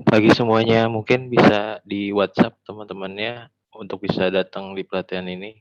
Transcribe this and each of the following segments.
Pagi semuanya, mungkin bisa di WhatsApp teman-temannya untuk bisa datang di pelatihan ini.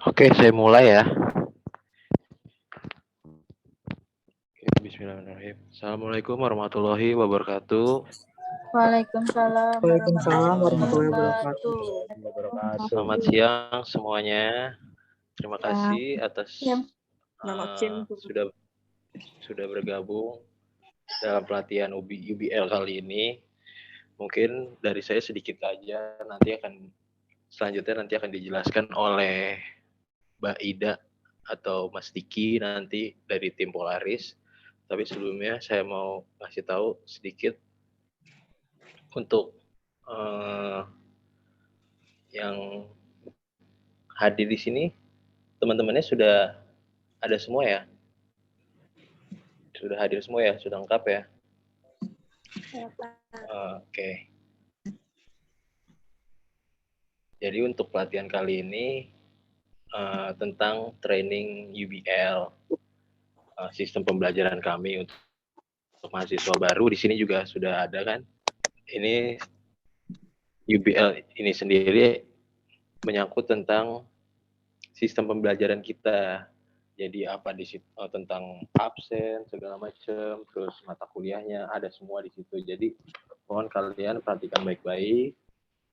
Oke, saya mulai ya. Oke, bismillahirrahmanirrahim. Assalamualaikum warahmatullahi wabarakatuh. Waalaikumsalam Waalaikumsalam warahmatullahi wabarakatuh. wabarakatuh. Selamat siang semuanya. Terima kasih atas sudah bergabung dalam pelatihan UBL kali ini. Mungkin dari saya sedikit aja, selanjutnya akan dijelaskan oleh Mbak Ida atau Mas Diki nanti dari tim Polaris. Tapi sebelumnya saya mau kasih tahu sedikit untuk yang hadir di sini, teman-temannya sudah ada semua ya? Sudah hadir semua ya? Sudah lengkap ya? Oke. Jadi untuk pelatihan kali ini tentang training UBL, sistem pembelajaran kami untuk mahasiswa baru. Di sini juga sudah ada kan? Ini UBL ini sendiri menyangkut tentang sistem pembelajaran kita. Jadi apa di situ tentang absen segala macam, terus mata kuliahnya ada semua di situ. Jadi mohon kalian perhatikan baik-baik,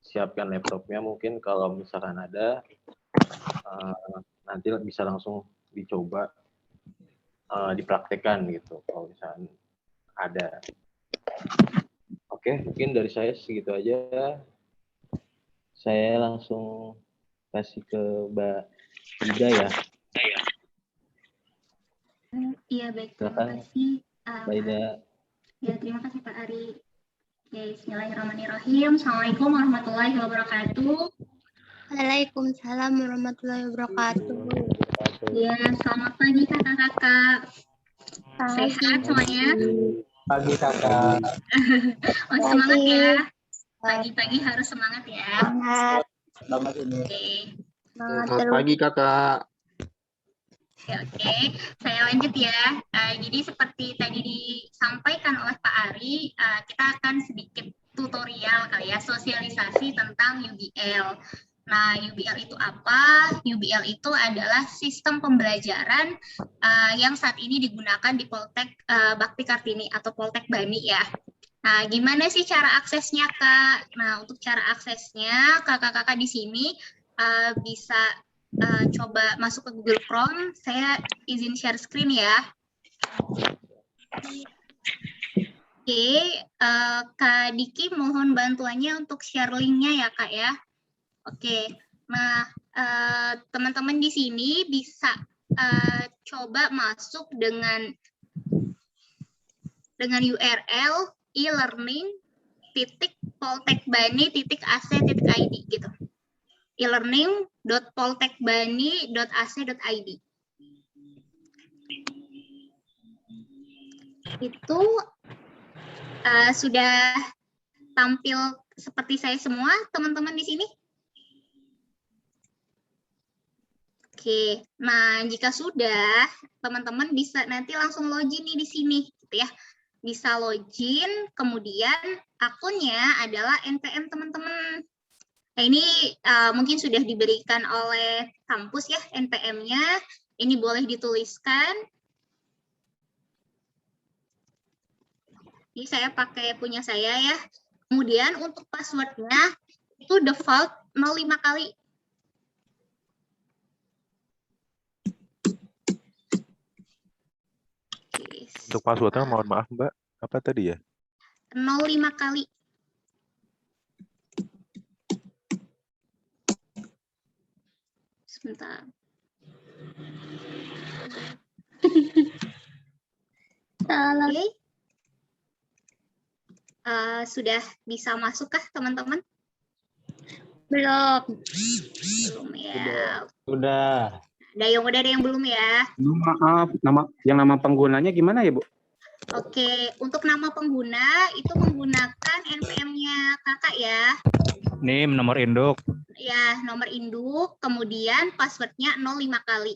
siapkan laptopnya mungkin kalau misalkan ada nanti bisa langsung dicoba dipraktekkan gitu kalau misalkan ada. Oke, mungkin dari saya segitu aja. Saya langsung kasih ke Mbak Ida ya. Iya, baik. Terima kasih. Mbak Ida. Ya, terima kasih Pak Ari. Oke, bismillahirrahmanirrahim. Assalamualaikum warahmatullahi wabarakatuh. Waalaikumsalam warahmatullahi wabarakatuh. Ya, selamat pagi kakak-kakak. Sehat semuanya? Pagi kakak. Oh, semangat ya. Pagi-pagi harus semangat ya. Selamat ini. Oke. Selamat pagi kakak. Oke, saya lanjut ya. Jadi seperti tadi disampaikan oleh Pak Ari, kita akan sedikit tutorial kali ya, sosialisasi tentang UBL. Nah, UBL itu apa? UBL itu adalah sistem pembelajaran yang saat ini digunakan di Poltek Bakti Kartini atau Poltek Bani ya. Nah, gimana sih cara aksesnya, Kak? Nah, untuk cara aksesnya, kakak-kakak di sini bisa coba masuk ke Google Chrome. Saya izin share screen ya. Oke, Kak Diki mohon bantuannya untuk share linknya ya Kak ya. Oke, nah teman-teman di sini bisa coba masuk dengan URL e-learning.poltekbani.ac.id gitu. e-learning.poltekbani.ac.id. Itu sudah tampil seperti saya semua teman-teman di sini. Oke, nah jika sudah, teman-teman bisa nanti langsung login nih di sini, gitu ya. Bisa login, kemudian akunnya adalah NPM teman-teman. Nah, ini mungkin sudah diberikan oleh kampus ya NPM-nya. Ini boleh dituliskan. Ini saya pakai punya saya ya. Kemudian untuk passwordnya itu default 05 kali. Untuk passwordnya mohon maaf Mbak, apa tadi ya? 05 kali. Sebentar. Oke. Sudah bisa masukkah teman-teman? Belum. Belum ya. Sudah. Ada yang udah, ada yang belum ya? Maaf, nama penggunanya gimana ya Bu? Oke, untuk nama pengguna itu menggunakan NPM-nya kakak ya. NIM, nomor induk. Ya, nomor induk, kemudian passwordnya 05 kali.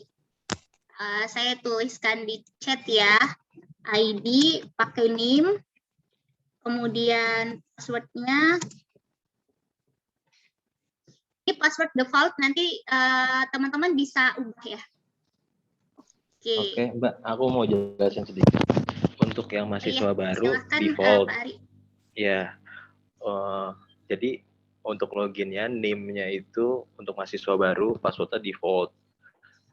Saya tuliskan di chat ya. ID pakai NIM, kemudian passwordnya password default, nanti teman-teman bisa ubah ya. Oke, Mbak, aku mau jelasin sedikit. Untuk yang mahasiswa baru, Silahkan, default. Pak Ari. Ya, jadi untuk loginnya, NIM-nya itu untuk mahasiswa baru, passwordnya default.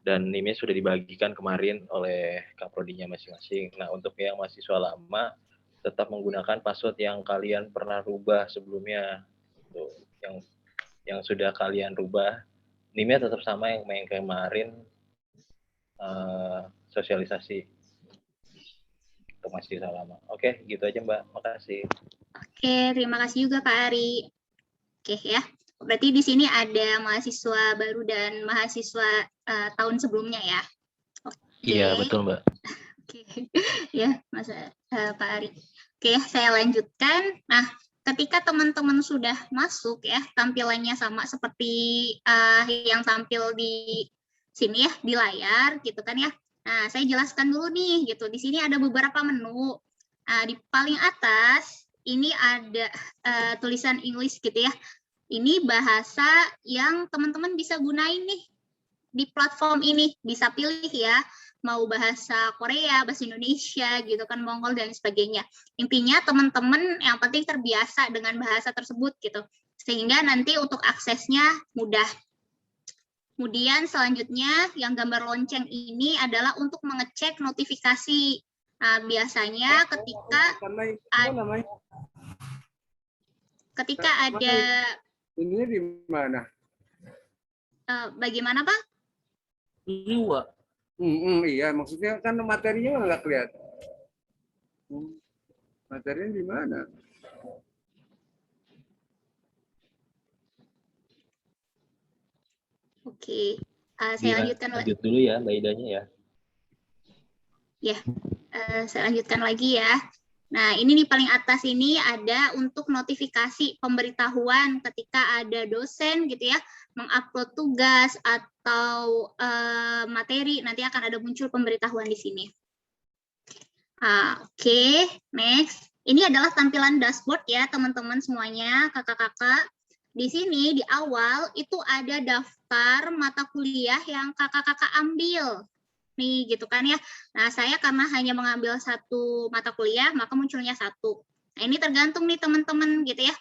Dan NIM-nya sudah dibagikan kemarin oleh Kaprodinya masing-masing. Nah, untuk yang mahasiswa lama, tetap menggunakan password yang kalian pernah rubah sebelumnya. Tuh, yang sudah kalian rubah, NIM-nya tetap sama yang kemarin sosialisasi untuk mahasiswa lama. Oke, gitu aja Mbak. Makasih. Oke, terima kasih juga Pak Ari. Oke ya, berarti di sini ada mahasiswa baru dan mahasiswa tahun sebelumnya ya. Oke. Iya, betul Mbak. Oke, ya Mas Pak Ari. Oke, saya lanjutkan. Nah, ketika teman-teman sudah masuk ya, tampilannya sama seperti yang tampil di sini ya, di layar gitu kan ya. Nah, saya jelaskan dulu nih gitu. Di sini ada beberapa menu. Di paling atas ini ada tulisan English gitu ya. Ini bahasa yang teman-teman bisa gunain nih di platform ini. Bisa pilih ya, mau bahasa Korea, bahasa Indonesia gitu kan, Mongol dan sebagainya. Intinya teman-teman yang penting terbiasa dengan bahasa tersebut gitu. Sehingga nanti untuk aksesnya mudah. Kemudian selanjutnya yang gambar lonceng ini adalah untuk mengecek notifikasi. Nah, biasanya ketika ada ini di mana? Bagaimana Pak? Iya. Iya, maksudnya kan materinya nggak kelihatan. Materinya di mana? Oke, saya lanjutkan lagi. Lanjut dulu ya, Mbak Idanya ya. Ya, saya lanjutkan lagi ya. Nah, ini di paling atas ini ada untuk notifikasi pemberitahuan ketika ada dosen gitu ya, mengupload tugas atau materi, nanti akan ada muncul pemberitahuan di sini. Oke, next. Ini adalah tampilan dashboard ya, teman-teman semuanya, kakak-kakak. Di sini di awal itu ada daftar mata kuliah yang kakak-kakak ambil. Nih gitu kan ya. Nah, saya karena hanya mengambil satu mata kuliah, maka munculnya satu. Nah, ini tergantung nih teman-teman gitu ya.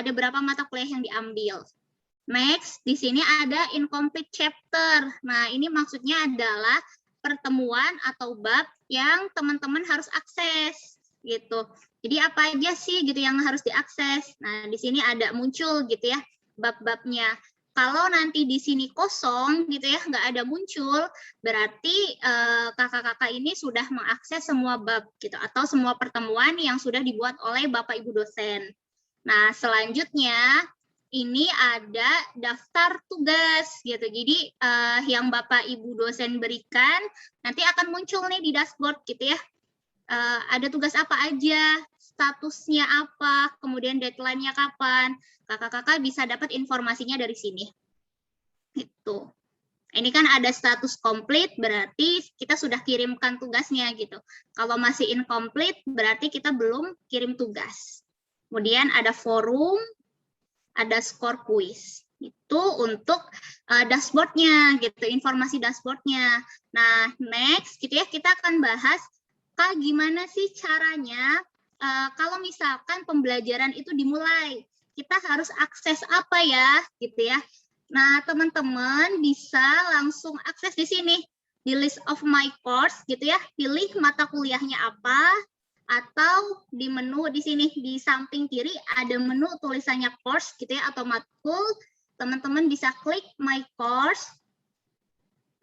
Ada berapa mata kuliah yang diambil. Next, di sini ada incomplete chapter. Nah, ini maksudnya adalah pertemuan atau bab yang teman-teman harus akses gitu. Jadi apa aja sih gitu yang harus diakses? Nah, di sini ada muncul gitu ya bab-babnya. Kalau nanti di sini kosong gitu ya, nggak ada muncul, berarti kakak-kakak ini sudah mengakses semua bab gitu atau semua pertemuan yang sudah dibuat oleh Bapak Ibu dosen. Nah, selanjutnya ini ada daftar tugas gitu. Jadi yang Bapak Ibu dosen berikan nanti akan muncul nih di dashboard gitu ya. Ada tugas apa aja, statusnya apa, kemudian deadline-nya kapan. Kakak-kakak bisa dapat informasinya dari sini. Gitu. Ini kan ada status komplit, berarti kita sudah kirimkan tugasnya gitu. Kalau masih incomplete, berarti kita belum kirim tugas. Kemudian ada forum, ada skor kuis. Itu untuk dashboard-nya gitu, informasi dashboard-nya. Nah, next gitu ya, kita akan bahas Kak, gimana sih caranya kalau misalkan pembelajaran itu dimulai? Kita harus akses apa ya, gitu ya. Nah, teman-teman bisa langsung akses di sini, di list of my course, gitu ya. Pilih mata kuliahnya apa, atau di menu di sini, di samping kiri ada menu tulisannya course, gitu ya, atau matkul. Teman-teman bisa klik my course.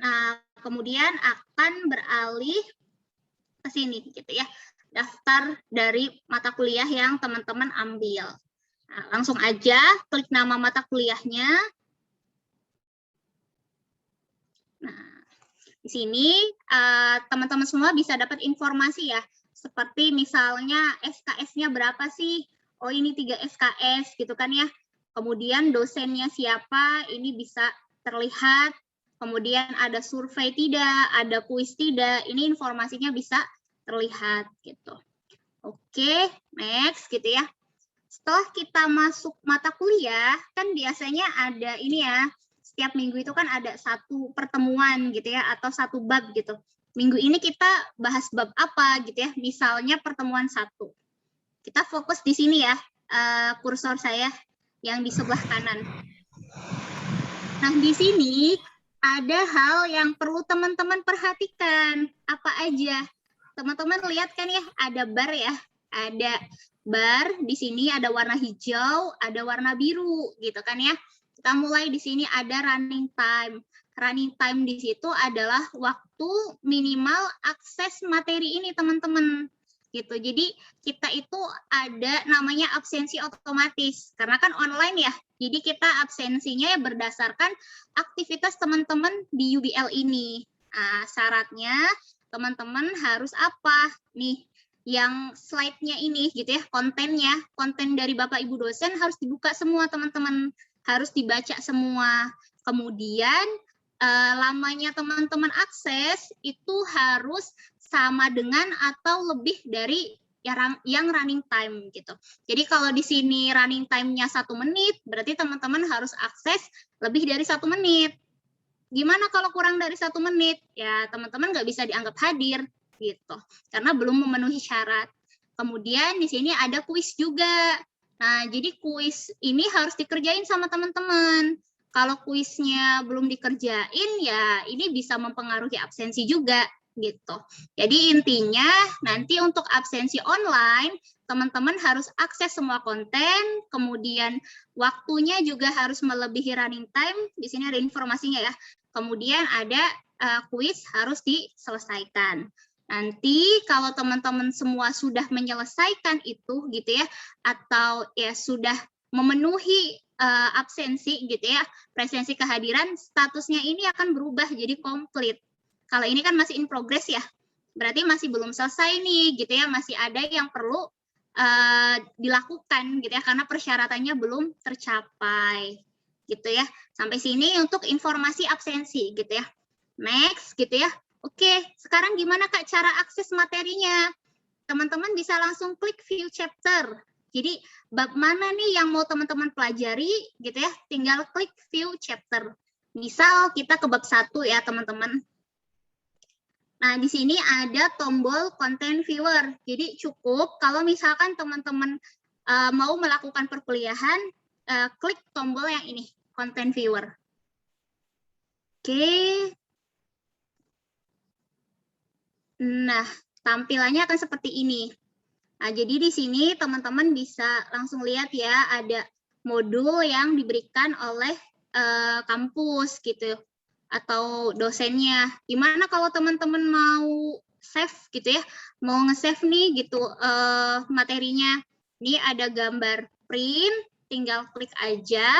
Nah, kemudian akan beralih ke sini gitu ya, daftar dari mata kuliah yang teman-teman ambil. Nah, langsung aja klik nama mata kuliahnya. Nah, di sini teman-teman semua bisa dapat informasi ya, seperti misalnya SKS-nya berapa sih? Oh, ini 3 SKS gitu kan ya. Kemudian dosennya siapa? Ini bisa terlihat. Kemudian ada survei tidak, ada kuis tidak, ini informasinya bisa terlihat gitu. Oke, next gitu ya. setelah kita masuk mata kuliah, kan biasanya ada ini ya, setiap minggu itu kan ada satu pertemuan gitu ya, atau satu bab gitu. Minggu ini kita bahas bab apa gitu ya, misalnya pertemuan 1. Kita fokus di sini ya, kursor saya yang di sebelah kanan. Nah, di sini ada hal yang perlu teman-teman perhatikan. Apa aja? Teman-teman lihat kan ya, ada bar ya. Ada bar, di sini ada warna hijau, ada warna biru gitu kan ya. Kita mulai di sini ada running time. Running time di situ adalah waktu minimal akses materi ini teman-teman. Gitu. Jadi kita itu ada namanya absensi otomatis karena kan online ya. Jadi kita absensinya ya berdasarkan aktivitas teman-teman di UBL ini. Nah, syaratnya teman-teman harus apa? Nih, yang slide-nya ini gitu ya, kontennya, konten dari Bapak Ibu dosen harus dibuka semua teman-teman, harus dibaca semua. Kemudian lamanya teman-teman akses itu harus sama dengan atau lebih dari yang running time gitu. Jadi kalau di sini running time-nya 1 menit, berarti teman-teman harus akses lebih dari 1 menit. Gimana kalau kurang dari 1 menit? Ya teman-teman nggak bisa dianggap hadir gitu, karena belum memenuhi syarat. Kemudian di sini ada kuis juga. Nah, jadi kuis ini harus dikerjain sama teman-teman. Kalau kuisnya belum dikerjain, ya ini bisa mempengaruhi absensi juga gitu. Jadi intinya nanti untuk absensi online, teman-teman harus akses semua konten, kemudian waktunya juga harus melebihi running time. Di sini ada informasinya ya. Kemudian ada kuis harus diselesaikan. Nanti kalau teman-teman semua sudah menyelesaikan itu gitu ya, atau ya sudah memenuhi absensi gitu ya, presensi kehadiran, statusnya ini akan berubah jadi komplit. Kalau ini kan masih in progress ya, berarti masih belum selesai nih gitu ya, masih ada yang perlu dilakukan gitu ya, karena persyaratannya belum tercapai gitu ya. Sampai sini untuk informasi absensi gitu ya. Next gitu ya. Oke, sekarang gimana Kak cara akses materinya? Teman-teman bisa langsung klik view chapter. Jadi bab mana nih yang mau teman-teman pelajari gitu ya, tinggal klik view chapter. Misal kita ke bab 1 ya teman-teman. Nah, di sini ada tombol content viewer. Jadi cukup kalau misalkan teman-teman mau melakukan perkuliahan, klik tombol yang ini, content viewer. Oke. Nah, tampilannya akan seperti ini. Nah, jadi di sini teman-teman bisa langsung lihat ya, ada modul yang diberikan oleh kampus gitu, atau dosennya. Gimana kalau teman-teman mau save gitu ya, mau nge-save nih gitu materinya. Ini ada gambar print, tinggal klik aja.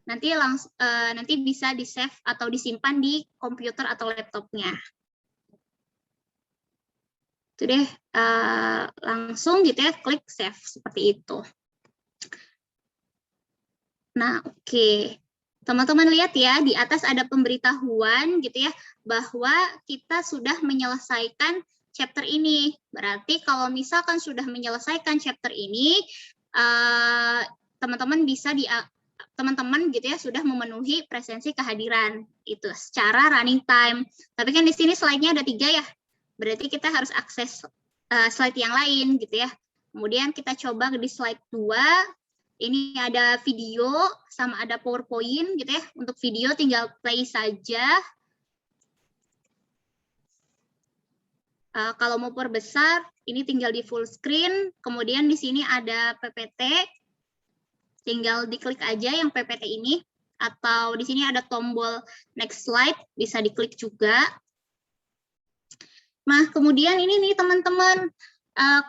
Nanti bisa di-save atau disimpan di komputer atau laptopnya. Itu deh, langsung gitu ya, klik save seperti itu. Nah, oke. Teman-teman lihat ya, di atas ada pemberitahuan gitu ya, bahwa kita sudah menyelesaikan chapter ini. Berarti kalau misalkan sudah menyelesaikan chapter ini, teman-teman teman-teman gitu ya sudah memenuhi presensi kehadiran itu secara running time. Tapi kan di sini slide-nya ada 3 ya. Berarti kita harus akses slide yang lain gitu ya. Kemudian kita coba di slide 2. Ini ada video sama ada PowerPoint gitu ya. Untuk video tinggal play saja. Kalau mau perbesar, ini tinggal di full screen. Kemudian di sini ada PPT. Tinggal diklik aja yang PPT ini. Atau di sini ada tombol next slide, bisa diklik juga. Nah, kemudian ini nih teman-teman,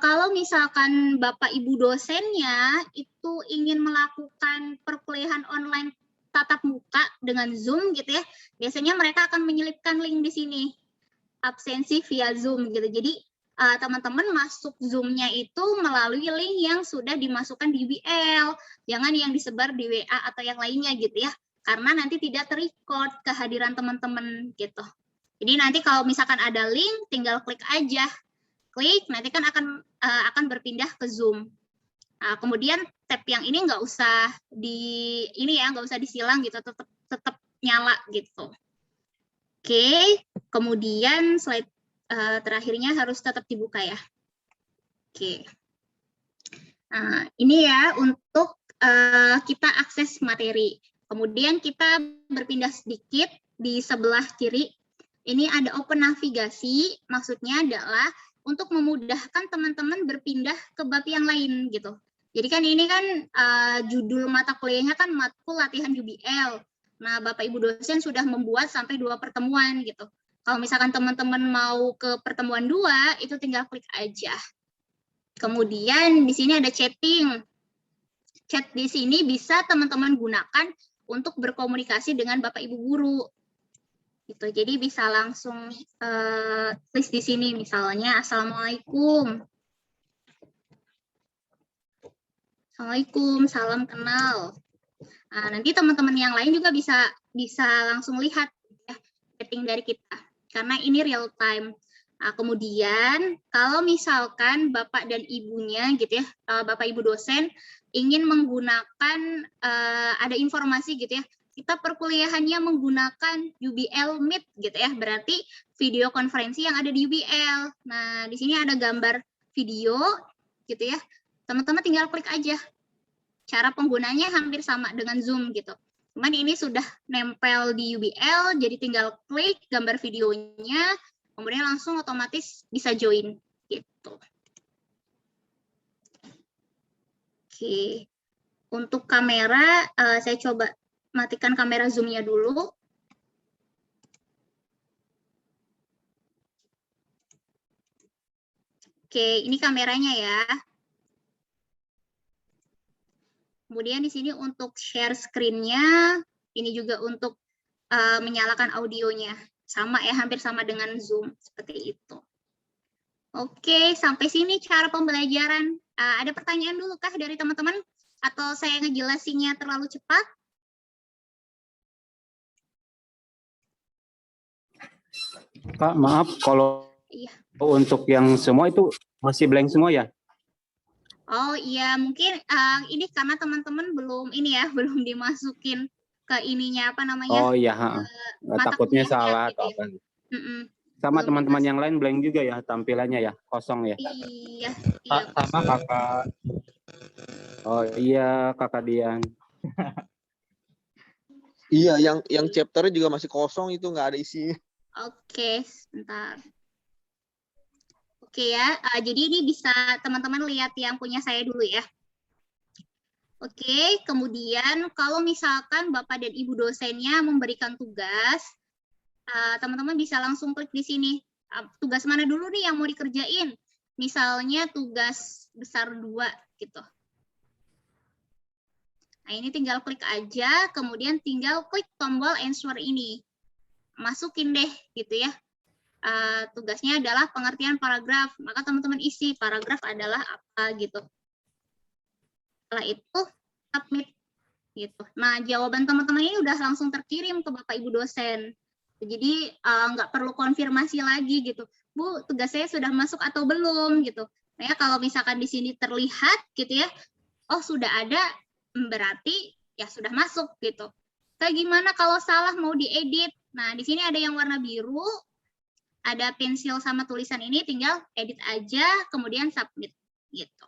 kalau misalkan Bapak Ibu dosennya itu ingin melakukan perkuliahan online tatap muka dengan Zoom gitu ya, biasanya mereka akan menyelipkan link di sini, absensi via Zoom gitu. Jadi teman-teman masuk Zoom-nya itu melalui link yang sudah dimasukkan di UBL, jangan yang disebar di WA atau yang lainnya gitu ya, karena nanti tidak ter-record kehadiran teman-teman gitu. Jadi nanti kalau misalkan ada link, tinggal klik aja. Klik, nanti kan akan berpindah ke Zoom. Nah, kemudian tab yang ini nggak usah nggak usah disilang gitu, tetap nyala gitu. Oke, kemudian slide terakhirnya harus tetap dibuka ya. Oke. Nah, ini ya untuk kita akses materi. Kemudian kita berpindah sedikit di sebelah kiri. Ini ada open navigasi, maksudnya adalah untuk memudahkan teman-teman berpindah ke bab yang lain gitu. Jadi kan ini kan judul mata kuliahnya kan matkul latihan UBL. Nah, Bapak Ibu dosen sudah membuat sampai 2 pertemuan gitu. Kalau misalkan teman-teman mau ke pertemuan 2, itu tinggal klik aja. Kemudian di sini ada chatting. Chat di sini bisa teman-teman gunakan untuk berkomunikasi dengan Bapak Ibu guru. Gitu. Jadi bisa langsung tulis di sini misalnya Assalamualaikum. Assalamualaikum, salam kenal. Nah, nanti teman-teman yang lain juga bisa langsung lihat ya, chatting dari kita karena ini real time. Nah, kemudian kalau misalkan Bapak dan Ibunya gitu ya, Bapak Ibu dosen ingin menggunakan ada informasi gitu ya, kita perkuliahannya menggunakan UBL Meet gitu ya, berarti video konferensi yang ada di UBL. Nah, di sini ada gambar video gitu ya. Teman-teman tinggal klik aja. Cara penggunanya hampir sama dengan Zoom gitu. Cuman ini sudah nempel di UBL, jadi tinggal klik gambar videonya, kemudian langsung otomatis bisa join gitu. Oke. Untuk kamera, saya coba matikan kamera Zoom-nya dulu. Oke, ini kameranya ya. Kemudian di sini untuk share screen-nya, ini juga untuk menyalakan audionya. Sama ya, hampir sama dengan Zoom, seperti itu. Oke, sampai sini cara pembelajaran. Ada pertanyaan dulu kah dari teman-teman? Atau saya ngejelasinnya terlalu cepat? Kak, maaf kalau untuk yang semua itu masih blank semua ya? Oh iya, mungkin ini karena teman-teman belum belum dimasukin ke ininya apa namanya? Oh iya, takutnya salah gitu atau ya. apa. Sama teman-teman yang lain blank juga ya tampilannya ya, kosong ya? Iya. Sama kakak. Oh iya, Kakak Dian. Iya, yang chapternya juga masih kosong itu, nggak ada isinya. Oke, sebentar. Oke ya, jadi ini bisa teman-teman lihat yang punya saya dulu ya. Oke, kemudian kalau misalkan Bapak dan Ibu dosennya memberikan tugas, teman-teman bisa langsung klik di sini. Tugas mana dulu nih yang mau dikerjain? Misalnya tugas besar 2 gitu. Nah, ini tinggal klik aja, kemudian tinggal klik tombol answer ini. Masukin deh gitu ya. Tugasnya adalah pengertian paragraf, maka teman-teman isi paragraf adalah apa gitu. Setelah itu submit gitu. Nah, jawaban teman-teman ini udah langsung terkirim ke Bapak Ibu dosen. Jadi nggak perlu konfirmasi lagi gitu. Bu, tugas saya sudah masuk atau belum gitu. Nah, ya, kalau misalkan di sini terlihat gitu ya, oh sudah ada, berarti ya sudah masuk gitu. Kayak gimana kalau salah mau diedit? Nah, di sini ada yang warna biru, ada pensil sama tulisan ini, tinggal edit aja, kemudian submit gitu.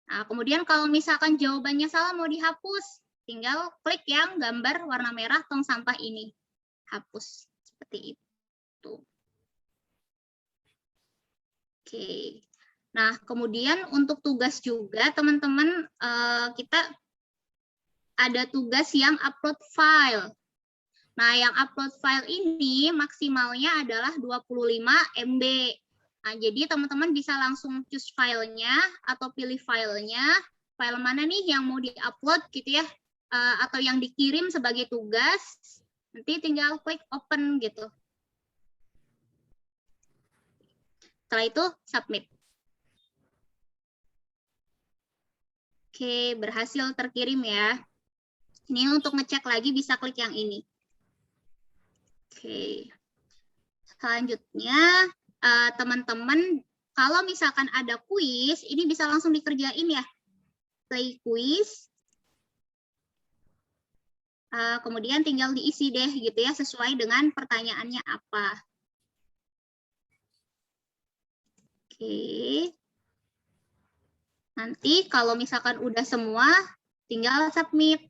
Nah, kemudian kalau misalkan jawabannya salah mau dihapus, tinggal klik yang gambar warna merah tong sampah ini. Hapus, seperti itu. Oke. Nah, kemudian untuk tugas juga, teman-teman, kita ada tugas yang upload file. Nah, yang upload file ini maksimalnya adalah 25 MB. Nah, jadi teman-teman bisa langsung choose filenya atau pilih filenya, file mana nih yang mau di-upload gitu ya, atau yang dikirim sebagai tugas, nanti tinggal klik open gitu. Setelah itu submit. Oke, berhasil terkirim ya. Ini untuk ngecek lagi bisa klik yang ini. Oke. Selanjutnya, teman-teman, kalau misalkan ada kuis, ini bisa langsung dikerjain ya. play quiz. Kemudian tinggal diisi deh gitu ya, sesuai dengan pertanyaannya apa. Oke. Nanti kalau misalkan udah semua, tinggal submit.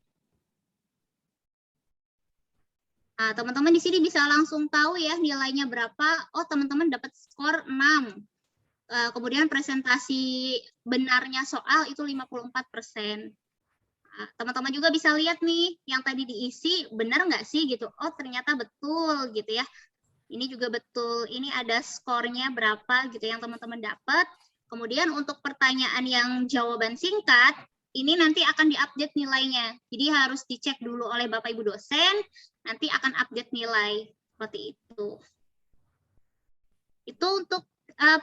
Nah, teman-teman di sini bisa langsung tahu ya nilainya berapa. Oh, teman-teman dapat skor 6. Kemudian presentasi benarnya soal itu 54%. Teman-teman juga bisa lihat nih, yang tadi diisi benar nggak sih gitu. Oh, ternyata betul gitu ya. Ini juga betul. Ini ada skornya berapa gitu yang teman-teman dapat. Kemudian untuk pertanyaan yang jawaban singkat, ini nanti akan diupdate nilainya. Jadi harus dicek dulu oleh Bapak Ibu dosen, nanti akan update nilai. Seperti itu. Itu untuk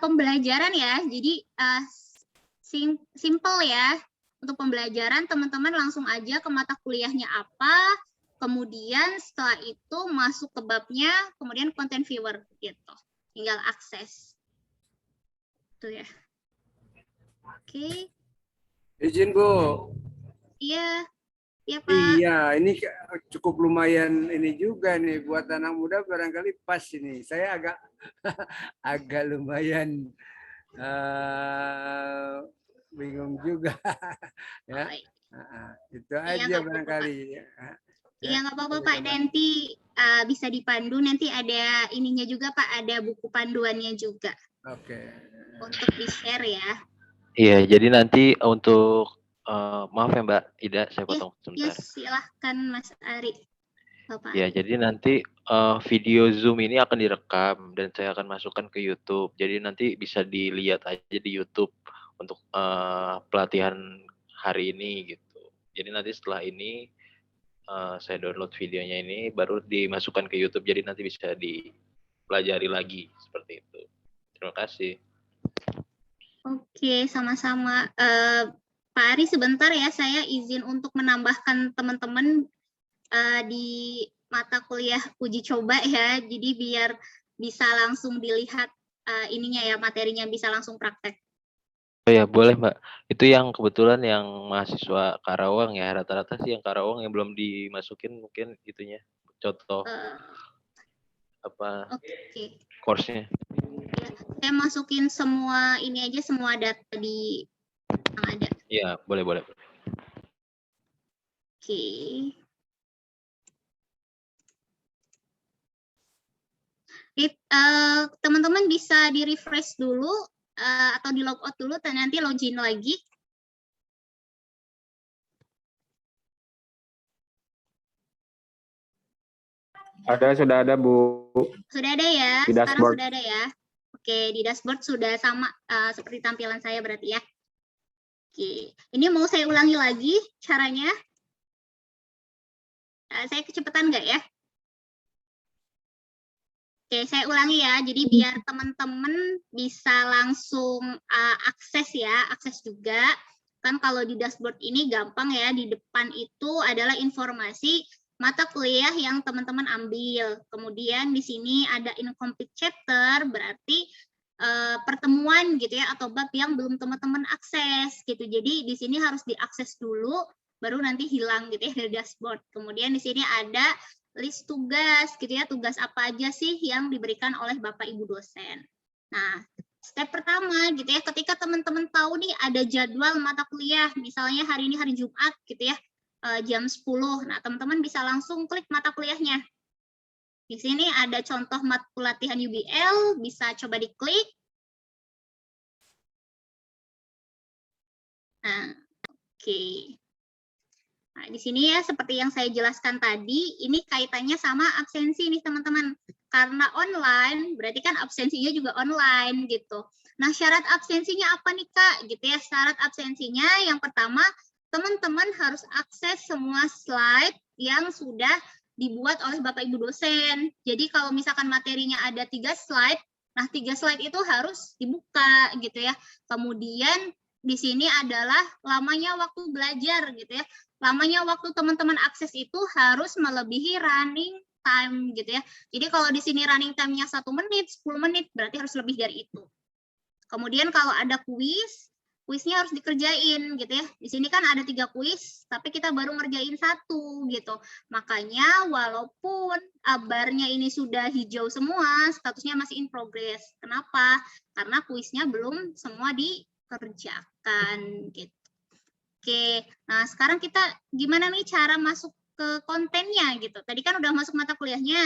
pembelajaran ya. Jadi simple ya. Untuk pembelajaran, teman-teman langsung aja ke mata kuliahnya apa, kemudian setelah itu masuk ke babnya, kemudian content viewer gitu. Tinggal akses. Itu ya. Oke. Izin Bu. Iya. Iya Pak. Iya, ini cukup lumayan ini juga nih buat anak muda barangkali pas ini. Saya agak agak lumayan bingung juga ya. Itu aja barangkali. Iya nggak apa-apa Pak, nanti bisa dipandu, nanti ada ininya juga Pak, ada buku panduannya juga. Oke. Untuk di-share ya. Iya, jadi nanti untuk maaf ya Mbak Ida, saya potong sebentar. Yes, silahkan Mas Ari. Bapak. Ya, jadi nanti video Zoom ini akan direkam dan saya akan masukkan ke YouTube. Jadi nanti bisa dilihat aja di YouTube untuk pelatihan hari ini gitu. Jadi nanti setelah ini saya download videonya ini baru dimasukkan ke YouTube. Jadi nanti bisa dipelajari lagi seperti itu. Terima kasih. Oke, sama-sama. Pak Ari sebentar ya, saya izin untuk menambahkan teman-teman di mata kuliah uji coba ya. Jadi biar bisa langsung dilihat ininya ya, materinya bisa langsung praktek. Oh ya, boleh Mbak. Itu yang kebetulan yang mahasiswa Karawang ya, rata-rata sih yang Karawang yang belum dimasukin mungkin itunya, contoh course-nya. Ya, saya masukin semua ini aja, semua data di yang ada. Iya, boleh. Oke. Teman-teman bisa di-refresh dulu atau di logout dulu dan nanti login lagi. Sudah ada Bu. Sudah ada ya? Di Sekarang dashboard. sudah ada ya? Oke, di dashboard sudah sama seperti tampilan saya berarti ya. Oke, ini mau saya ulangi lagi caranya. Saya kecepatan nggak ya? Oke, saya ulangi ya. Jadi biar teman-teman bisa langsung akses ya, akses juga. Kan kalau di dashboard ini gampang ya, di depan itu adalah informasi mata kuliah yang teman-teman ambil. Kemudian di sini ada incomplete chapter, berarti pertemuan gitu ya, atau bab yang belum teman-teman akses gitu. Jadi di sini harus diakses dulu, baru nanti hilang gitu ya dari dashboard. Kemudian di sini ada list tugas gitu ya, tugas apa aja sih yang diberikan oleh Bapak Ibu dosen. Nah, step pertama gitu ya, ketika teman-teman tahu nih ada jadwal mata kuliah, misalnya hari ini hari Jumat gitu ya, jam 10. Nah, teman-teman bisa langsung klik mata kuliahnya. Di sini ada contoh pelatihan UBL, bisa coba diklik. Nah, oke. Nah, di sini ya seperti yang saya jelaskan tadi, ini kaitannya sama absensi nih teman-teman. Karena online, berarti kan absensinya juga online gitu. Nah, syarat absensinya apa nih Kak? Gitu ya, syarat absensinya yang pertama, teman-teman harus akses semua slide yang sudah dibuat oleh Bapak Ibu dosen. Jadi kalau misalkan materinya ada 3 slide, nah 3 slide itu harus dibuka gitu ya. Kemudian di sini adalah lamanya waktu belajar gitu ya. Lamanya waktu teman-teman akses itu harus melebihi running time gitu ya. Jadi kalau di sini running time-nya 1 menit, 10 menit, berarti harus lebih dari itu. Kemudian kalau ada kuis, kuisnya harus dikerjain gitu ya. Di sini kan ada 3 kuis, tapi kita baru ngerjain 1 gitu. Makanya walaupun barnya ini sudah hijau semua, statusnya masih in progress. Kenapa? Karena kuisnya belum semua dikerjakan gitu. Oke, nah sekarang kita gimana nih cara masuk ke kontennya gitu. Tadi kan udah masuk mata kuliahnya.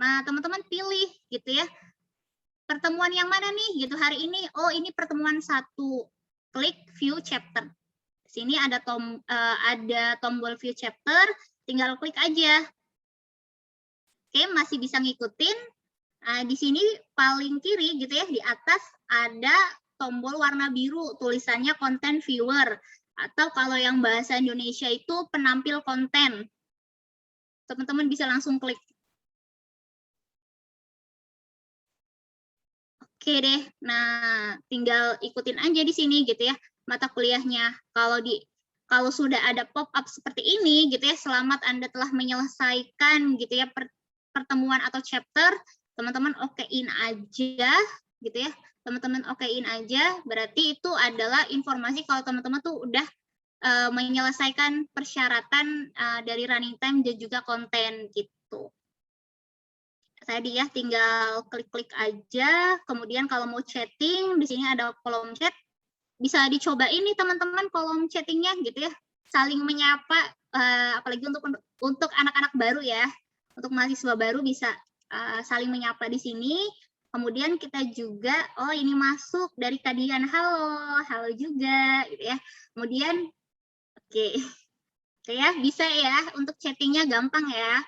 Nah, teman-teman pilih gitu ya. Pertemuan yang mana nih gitu hari ini? Oh, ini pertemuan 1. Klik view chapter. Sini ada tombol view chapter, tinggal klik aja. Oke, masih bisa ngikutin. Nah, di sini paling kiri gitu ya, di atas ada tombol warna biru, tulisannya content viewer. Atau kalau yang bahasa Indonesia itu penampil konten. Teman-teman bisa langsung klik. Oke deh, nah tinggal ikutin aja di sini gitu ya mata kuliahnya. Kalau sudah ada pop-up seperti ini gitu ya, selamat Anda telah menyelesaikan gitu ya pertemuan atau chapter, teman-teman okein aja gitu ya. Teman-teman okein aja, berarti itu adalah informasi kalau teman-teman tuh udah menyelesaikan persyaratan dari running time dan juga konten gitu. Tadi ya tinggal klik-klik aja. Kemudian kalau mau chatting, di sini ada kolom chat. Bisa dicoba ini teman-teman kolom chattingnya gitu ya. Saling menyapa, apalagi untuk anak-anak baru ya. Untuk mahasiswa baru bisa saling menyapa di sini. Kemudian kita juga, oh ini masuk dari Kadian, halo juga gitu ya. Kemudian, oke ya bisa ya untuk chattingnya gampang ya.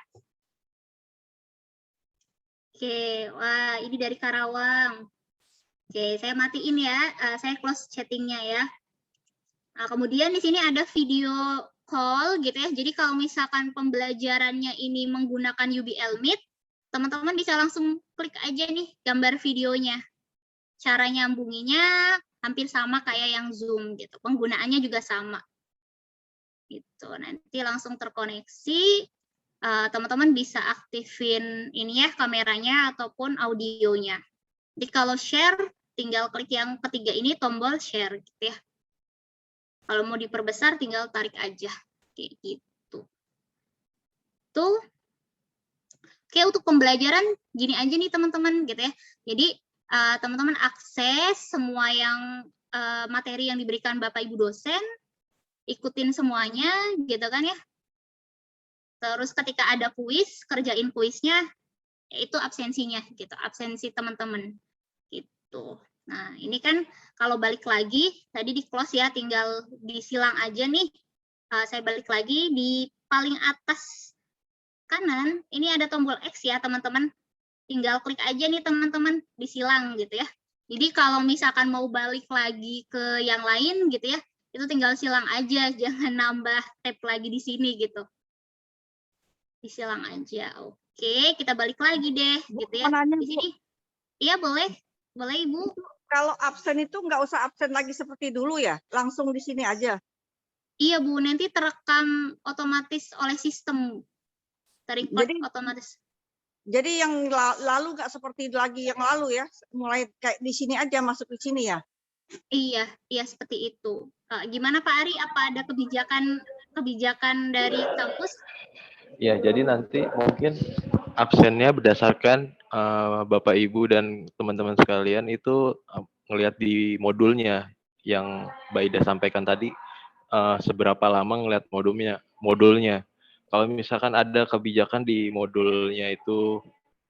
Oke, wah ini dari Karawang. Oke, saya matiin ya, saya close chattingnya ya. Nah, kemudian di sini ada video call gitu ya. Jadi kalau misalkan pembelajarannya ini menggunakan UBL Meet, teman-teman bisa langsung klik aja nih gambar videonya. Cara nyambunginya hampir sama kayak yang Zoom gitu. Penggunaannya juga sama. Gitu. Nanti langsung terkoneksi. Teman-teman bisa aktifin ini ya kameranya ataupun audionya. Jadi kalau share tinggal klik yang ketiga ini tombol share gitu ya. Kalau mau diperbesar tinggal tarik aja kayak gitu. Tuh. Oke, untuk pembelajaran gini aja nih teman-teman gitu ya. Jadi teman-teman akses semua yang materi yang diberikan Bapak Ibu dosen, ikutin semuanya gitu kan ya. Terus ketika ada kuis, kerjain kuisnya, itu absensinya gitu, absensi teman-teman gitu. Nah, ini kan kalau balik lagi, tadi di close ya, tinggal disilang aja nih. Saya balik lagi di paling atas kanan, ini ada tombol X ya teman-teman. Tinggal klik aja nih teman-teman, disilang gitu ya. Jadi kalau misalkan mau balik lagi ke yang lain gitu ya, itu tinggal silang aja, jangan nambah tab lagi di sini gitu. Disilang aja. Oke, kita balik lagi deh gitu ya. Di sini. Iya, boleh. Boleh, Ibu. Kalau absen itu nggak usah absen lagi seperti dulu ya? Langsung di sini aja? Iya, Bu. Nanti terekam otomatis oleh sistem. Terecord otomatis. Jadi yang lalu nggak seperti lagi yang lalu ya? Mulai kayak di sini aja, masuk di sini ya? Iya, seperti itu. Gimana Pak Ari? Apa ada kebijakan dari kampus? Ya, jadi nanti mungkin absennya berdasarkan Bapak Ibu dan teman-teman sekalian itu ngelihat di modulnya yang Mbak Ida sampaikan tadi, seberapa lama ngelihat modulnya. Kalau misalkan ada kebijakan di modulnya itu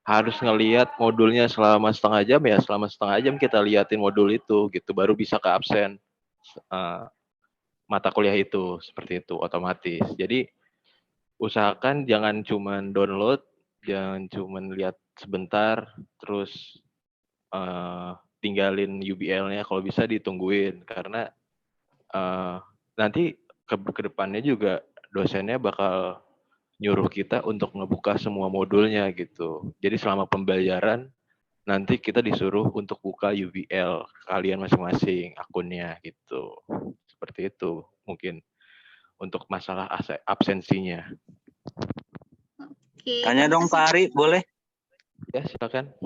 harus ngelihat modulnya selama setengah jam, ya selama setengah jam kita liatin modul itu gitu, baru bisa ke absen mata kuliah itu, seperti itu otomatis. Jadi usahakan jangan cuman download, jangan cuman lihat sebentar terus tinggalin UBL-nya, kalau bisa ditungguin karena nanti ke depannya juga dosennya bakal nyuruh kita untuk ngebuka semua modulnya gitu. Jadi selama pembelajaran nanti kita disuruh untuk buka UBL kalian masing-masing akunnya gitu. Seperti itu mungkin untuk masalah absensinya. Oke, Tanya dong Pak Ari, boleh? Ya, silakan.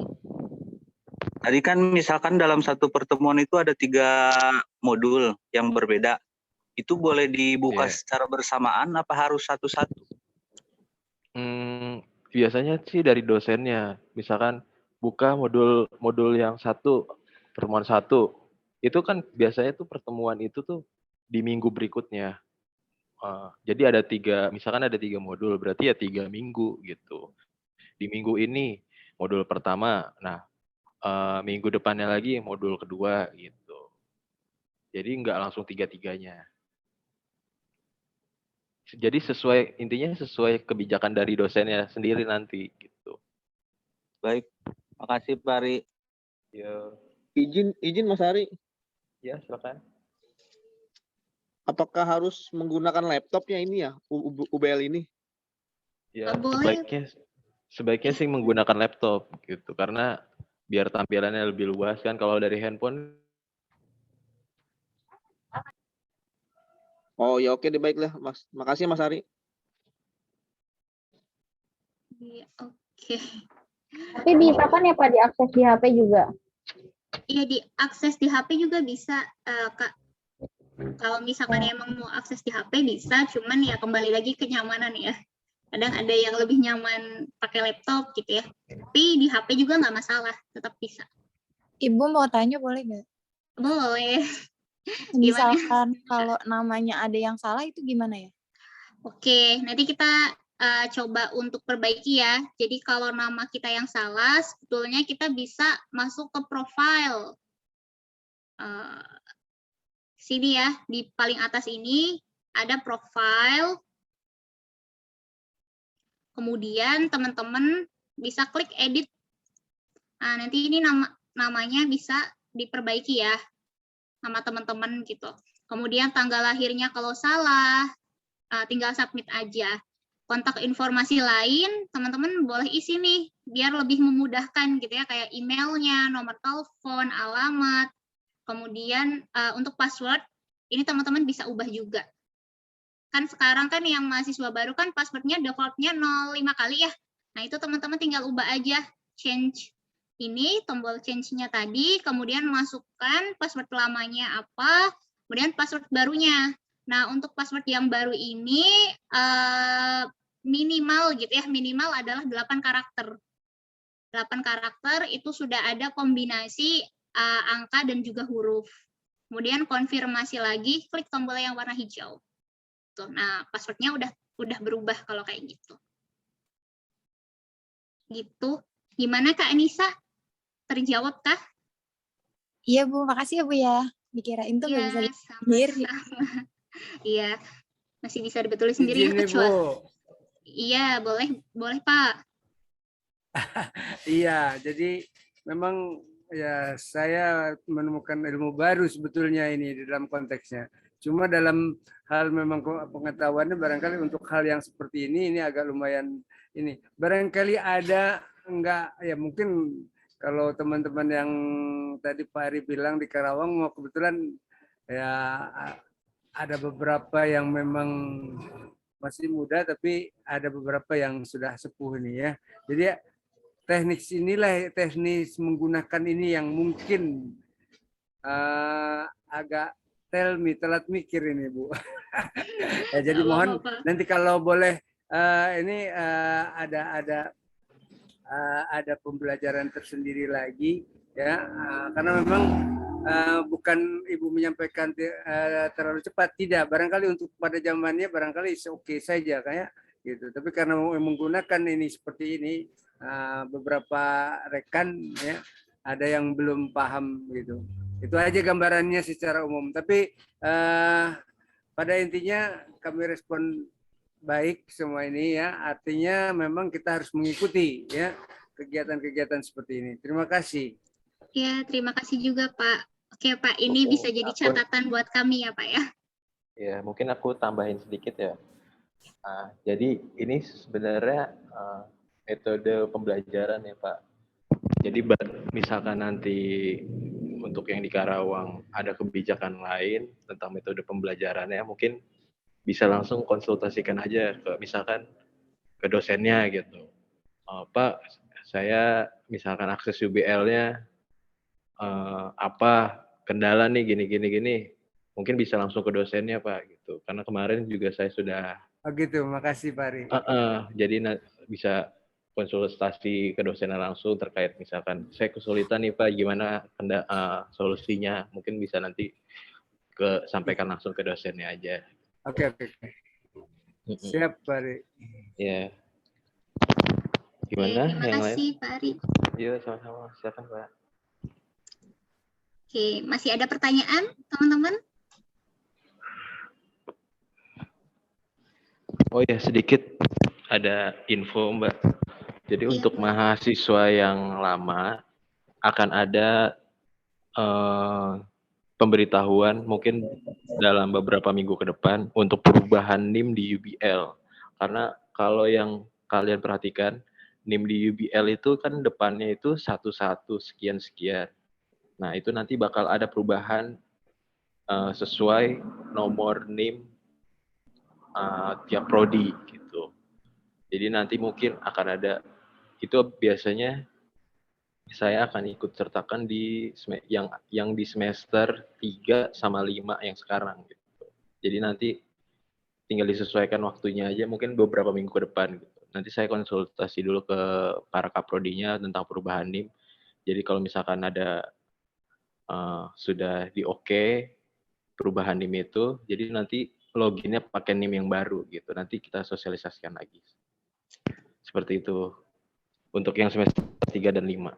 Tadi kan misalkan dalam satu pertemuan itu ada 3 modul yang berbeda, itu boleh dibuka Iya. secara bersamaan apa harus satu-satu? Biasanya sih dari dosennya, misalkan buka modul yang pertemuan 1, itu kan biasanya tuh pertemuan itu tuh di minggu berikutnya. Jadi misalkan ada 3 modul, berarti ya 3 minggu gitu. Di minggu ini modul pertama, nah minggu depannya lagi modul kedua gitu. Jadi nggak langsung tiga-tiganya. Jadi intinya sesuai kebijakan dari dosennya sendiri nanti gitu. Baik, makasih Pak Ari. Ya, Izin Mas Ari, ya silakan. apakah harus menggunakan laptopnya ini ya, UBL ini? Ya, Boleh. sebaiknya sih menggunakan laptop gitu karena biar tampilannya lebih luas kan kalau dari handphone. Oh ya oke deh baiklah Mas. Makasih Mas Ari. Iya, oke. Tapi bisa kan ya Pak diakses di HP juga? Iya, diakses di HP juga bisa, Kak. Kalau misalkan emang mau akses di HP bisa, cuman ya kembali lagi kenyamanan ya. Kadang ada yang lebih nyaman pakai laptop gitu ya. Tapi di HP juga nggak masalah, tetap bisa. Ibu mau tanya boleh nggak? Boleh. Gimana? Misalkan kalau namanya ada yang salah itu gimana ya? Oke, nanti kita coba untuk perbaiki ya. Jadi kalau nama kita yang salah, sebetulnya kita bisa masuk ke profile. Sini ya, di paling atas ini ada profile. Kemudian teman-teman bisa klik edit. Nah, nanti ini namanya bisa diperbaiki ya, nama teman-teman gitu. Kemudian tanggal lahirnya kalau salah, tinggal submit aja. Kontak informasi lain, teman-teman boleh isi nih, biar lebih memudahkan gitu ya, kayak emailnya, nomor telepon, alamat. Kemudian untuk password, ini teman-teman bisa ubah juga. Kan sekarang kan yang mahasiswa baru kan passwordnya defaultnya 05 kali ya. Nah itu teman-teman tinggal ubah aja, change ini, tombol change-nya tadi, kemudian masukkan password lamanya apa, kemudian password barunya. Nah untuk password yang baru ini minimal gitu ya, minimal adalah 8 karakter. 8 karakter itu sudah ada kombinasi angka dan juga huruf. Kemudian konfirmasi lagi, klik tombol yang warna hijau. Tuh, nah passwordnya udah berubah kalau kayak gitu. Gitu. Gimana Kak Anissa? Terjawab kah? Iya Bu, makasih ya Bu ya. Dikirain tuh nggak bisa sendiri. Iya, masih bisa dibetulin sendiri ya kecuali. Iya, boleh Pak. Iya, jadi memang ya saya menemukan ilmu baru sebetulnya ini di dalam konteksnya. Cuma dalam hal memang pengetahuannya barangkali untuk hal yang seperti ini agak lumayan ini. Barangkali ada enggak ya mungkin kalau teman-teman yang tadi Pak Ari bilang di Karawang mau kebetulan ya ada beberapa yang memang masih muda tapi ada beberapa yang sudah sepuh ini ya. Jadi teknis menggunakan ini yang mungkin agak telat mikir ini Bu. Ya, jadi mohon nanti kalau boleh ini ada pembelajaran tersendiri lagi ya karena memang bukan Ibu menyampaikan terlalu cepat, tidak, barangkali untuk pada zamannya barangkali oke saja kayak gitu, tapi karena menggunakan ini seperti ini beberapa rekan ya ada yang belum paham gitu. Itu aja gambarannya secara umum, tapi pada intinya kami respon baik semua ini ya, artinya memang kita harus mengikuti ya kegiatan-kegiatan seperti ini. Terima kasih. Ya, terima kasih juga Pak. Oke Pak, ini bisa jadi catatan buat kami ya Pak ya. Ya, mungkin aku tambahin sedikit ya. Jadi ini sebenarnya metode pembelajaran ya Pak. Jadi misalkan nanti untuk yang di Karawang ada kebijakan lain tentang metode pembelajarannya, mungkin bisa langsung konsultasikan aja ke misalkan ke dosennya gitu. Pak, saya misalkan akses UBL-nya apa kendala nih gini, mungkin bisa langsung ke dosennya Pak gitu. Karena kemarin juga saya sudah Oh gitu, makasih Pak Ari. jadi bisa konsultasi ke dosennya langsung terkait misalkan saya kesulitan nih Pak, gimana solusinya, mungkin bisa nanti sampaikan langsung ke dosennya aja. Oke. Siap Pak Ari. Ya. Gimana Terima yang kasih lain? Pak Ari. Iya, sama-sama. Silakan Pak. Oke, masih ada pertanyaan teman-teman? Oh ya, sedikit ada info Mbak. Jadi untuk mahasiswa yang lama akan ada pemberitahuan mungkin dalam beberapa minggu ke depan untuk perubahan NIM di UBL. Karena kalau yang kalian perhatikan, NIM di UBL itu kan depannya itu 11 sekian-sekian. Nah, itu nanti bakal ada perubahan sesuai nomor NIM tiap prodi gitu. Jadi nanti mungkin akan ada, itu biasanya saya akan ikut sertakan di yang di semester 3 sama 5 yang sekarang gitu. Jadi nanti tinggal disesuaikan waktunya aja, mungkin beberapa minggu ke depan gitu. Nanti saya konsultasi dulu ke para kaprodinya tentang perubahan NIM. Jadi kalau misalkan ada sudah di oke perubahan NIM itu, jadi nanti loginnya pakai NIM yang baru gitu. Nanti kita sosialisasikan lagi. Seperti itu untuk yang semester 3 dan 5.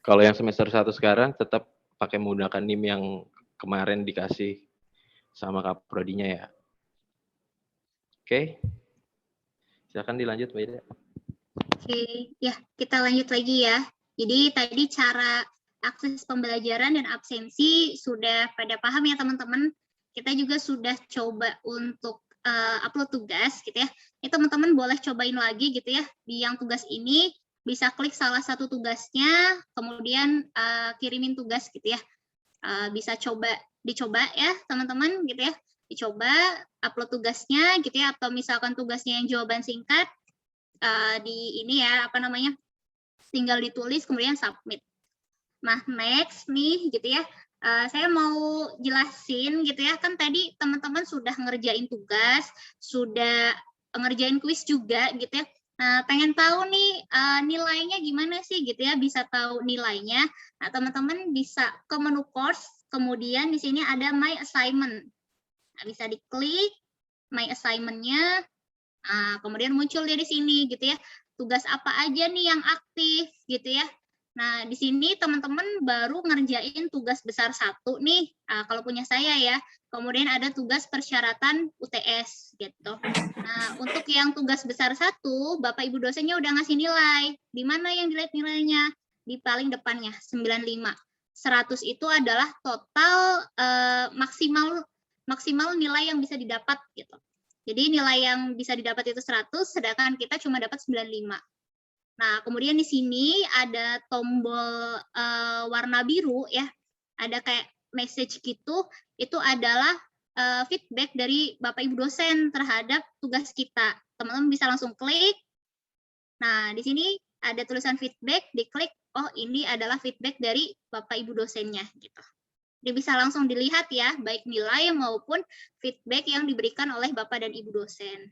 Kalau yang semester 1 sekarang tetap pakai menggunakan NIM yang kemarin dikasih sama kaprodinya ya. Oke. Silakan dilanjut Mbak Ida. Oke, ya kita lanjut lagi ya. Jadi tadi cara akses pembelajaran dan absensi sudah pada paham ya teman-teman. Kita juga sudah coba untuk upload tugas gitu ya. Ini teman-teman boleh cobain lagi gitu ya. Di yang tugas ini bisa klik salah satu tugasnya, kemudian kirimin tugas gitu ya. Bisa dicoba ya teman-teman gitu ya. Dicoba upload tugasnya gitu ya, atau misalkan tugasnya yang jawaban singkat, di ini ya apa namanya, tinggal ditulis kemudian submit. Nah next nih gitu ya, saya mau jelasin gitu ya, kan tadi teman-teman sudah ngerjain tugas, sudah ngerjain kuis juga gitu ya. Nah pengen tahu nih nilainya gimana sih gitu ya, bisa tahu nilainya. Nah teman-teman bisa ke menu course, kemudian di sini ada my assignment. Nah, bisa diklik my assignment-nya. Nah, kemudian muncul dari sini gitu ya, tugas apa aja nih yang aktif gitu ya. Nah, di sini teman-teman baru ngerjain tugas besar 1 nih, kalau punya saya ya. Kemudian ada tugas persyaratan UTS gitu. Nah, untuk yang tugas besar 1, Bapak Ibu dosennya udah ngasih nilai. Di mana yang dilihat nilainya? Di paling depannya, 95. 100 itu adalah total maksimal nilai yang bisa didapat gitu. Jadi nilai yang bisa didapat itu 100, sedangkan kita cuma dapat 95. Nah, kemudian di sini ada tombol warna biru ya, ada kayak message gitu, itu adalah feedback dari Bapak Ibu dosen terhadap tugas kita. Teman-teman bisa langsung klik. Nah, di sini ada tulisan feedback, diklik, oh ini adalah feedback dari Bapak Ibu dosennya gitu. Dia bisa langsung dilihat ya, baik nilai maupun feedback yang diberikan oleh Bapak dan Ibu dosen.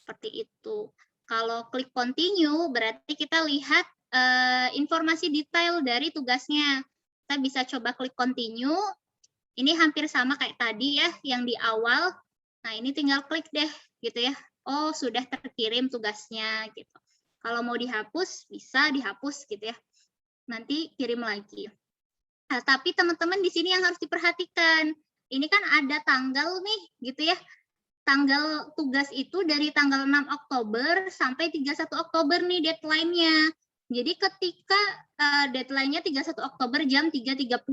Seperti itu. Kalau klik continue, berarti kita lihat informasi detail dari tugasnya. Kita bisa coba klik continue. Ini hampir sama kayak tadi ya, yang di awal. Nah, ini tinggal klik deh, gitu ya. Oh, sudah terkirim tugasnya, gitu. Kalau mau dihapus, bisa dihapus, gitu ya. Nanti kirim lagi. Nah, tapi teman-teman di sini yang harus diperhatikan, ini kan ada tanggal nih, gitu ya. Tanggal tugas itu dari tanggal 6 Oktober sampai 31 Oktober nih deadline-nya. Jadi ketika deadline-nya 31 Oktober jam 3.30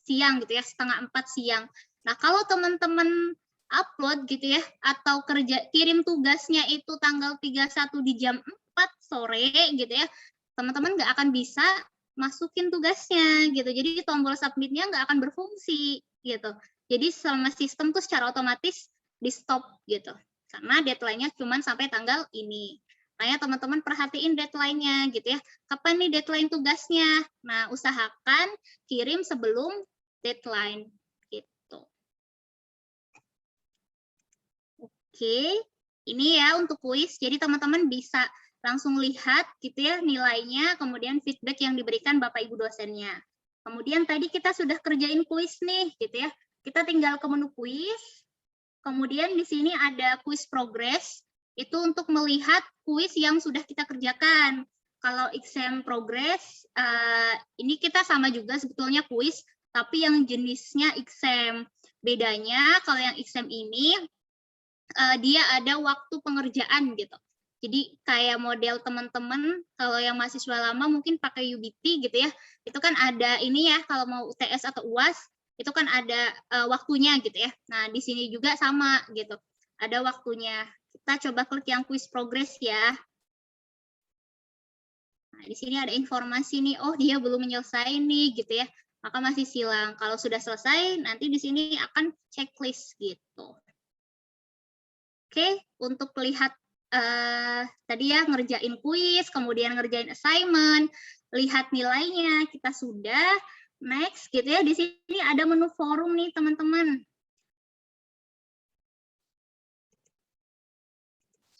siang gitu ya, setengah 4 siang. Nah, kalau teman-teman upload gitu ya, atau kirim tugasnya itu tanggal 31 di jam 4 sore gitu ya, teman-teman nggak akan bisa masukin tugasnya gitu. Jadi tombol submit-nya nggak akan berfungsi gitu. Jadi selama sistem tuh secara otomatis di stop gitu. Karena deadline-nya cuma sampai tanggal ini. Makanya teman-teman perhatiin deadline-nya gitu ya. Kapan nih deadline tugasnya? Nah, usahakan kirim sebelum deadline gitu. Oke, ini ya untuk kuis. Jadi teman-teman bisa langsung lihat gitu ya nilainya, kemudian feedback yang diberikan Bapak Ibu dosennya. Kemudian tadi kita sudah kerjain kuis nih gitu ya. Kita tinggal ke menu kuis. Kemudian di sini ada kuis progress. Itu untuk melihat kuis yang sudah kita kerjakan. Kalau exam progress, ini kita sama juga sebetulnya kuis, tapi yang jenisnya exam. Bedanya kalau yang exam ini, dia ada waktu pengerjaan gitu. Jadi kayak model teman-teman, kalau yang mahasiswa lama mungkin pakai UBT gitu ya, itu kan ada ini ya, kalau mau UTS atau UAS, itu kan ada waktunya gitu ya. Nah, di sini juga sama gitu, ada waktunya. Kita coba klik yang quiz progress ya. Nah, di sini ada informasi nih, oh dia belum menyelesaikan nih gitu ya, maka masih silang. Kalau sudah selesai, nanti di sini akan checklist gitu. Oke, untuk lihat tadi ya ngerjain kuis, kemudian ngerjain assignment, lihat nilainya, kita sudah next gitu ya. Di sini ada menu forum nih teman-teman.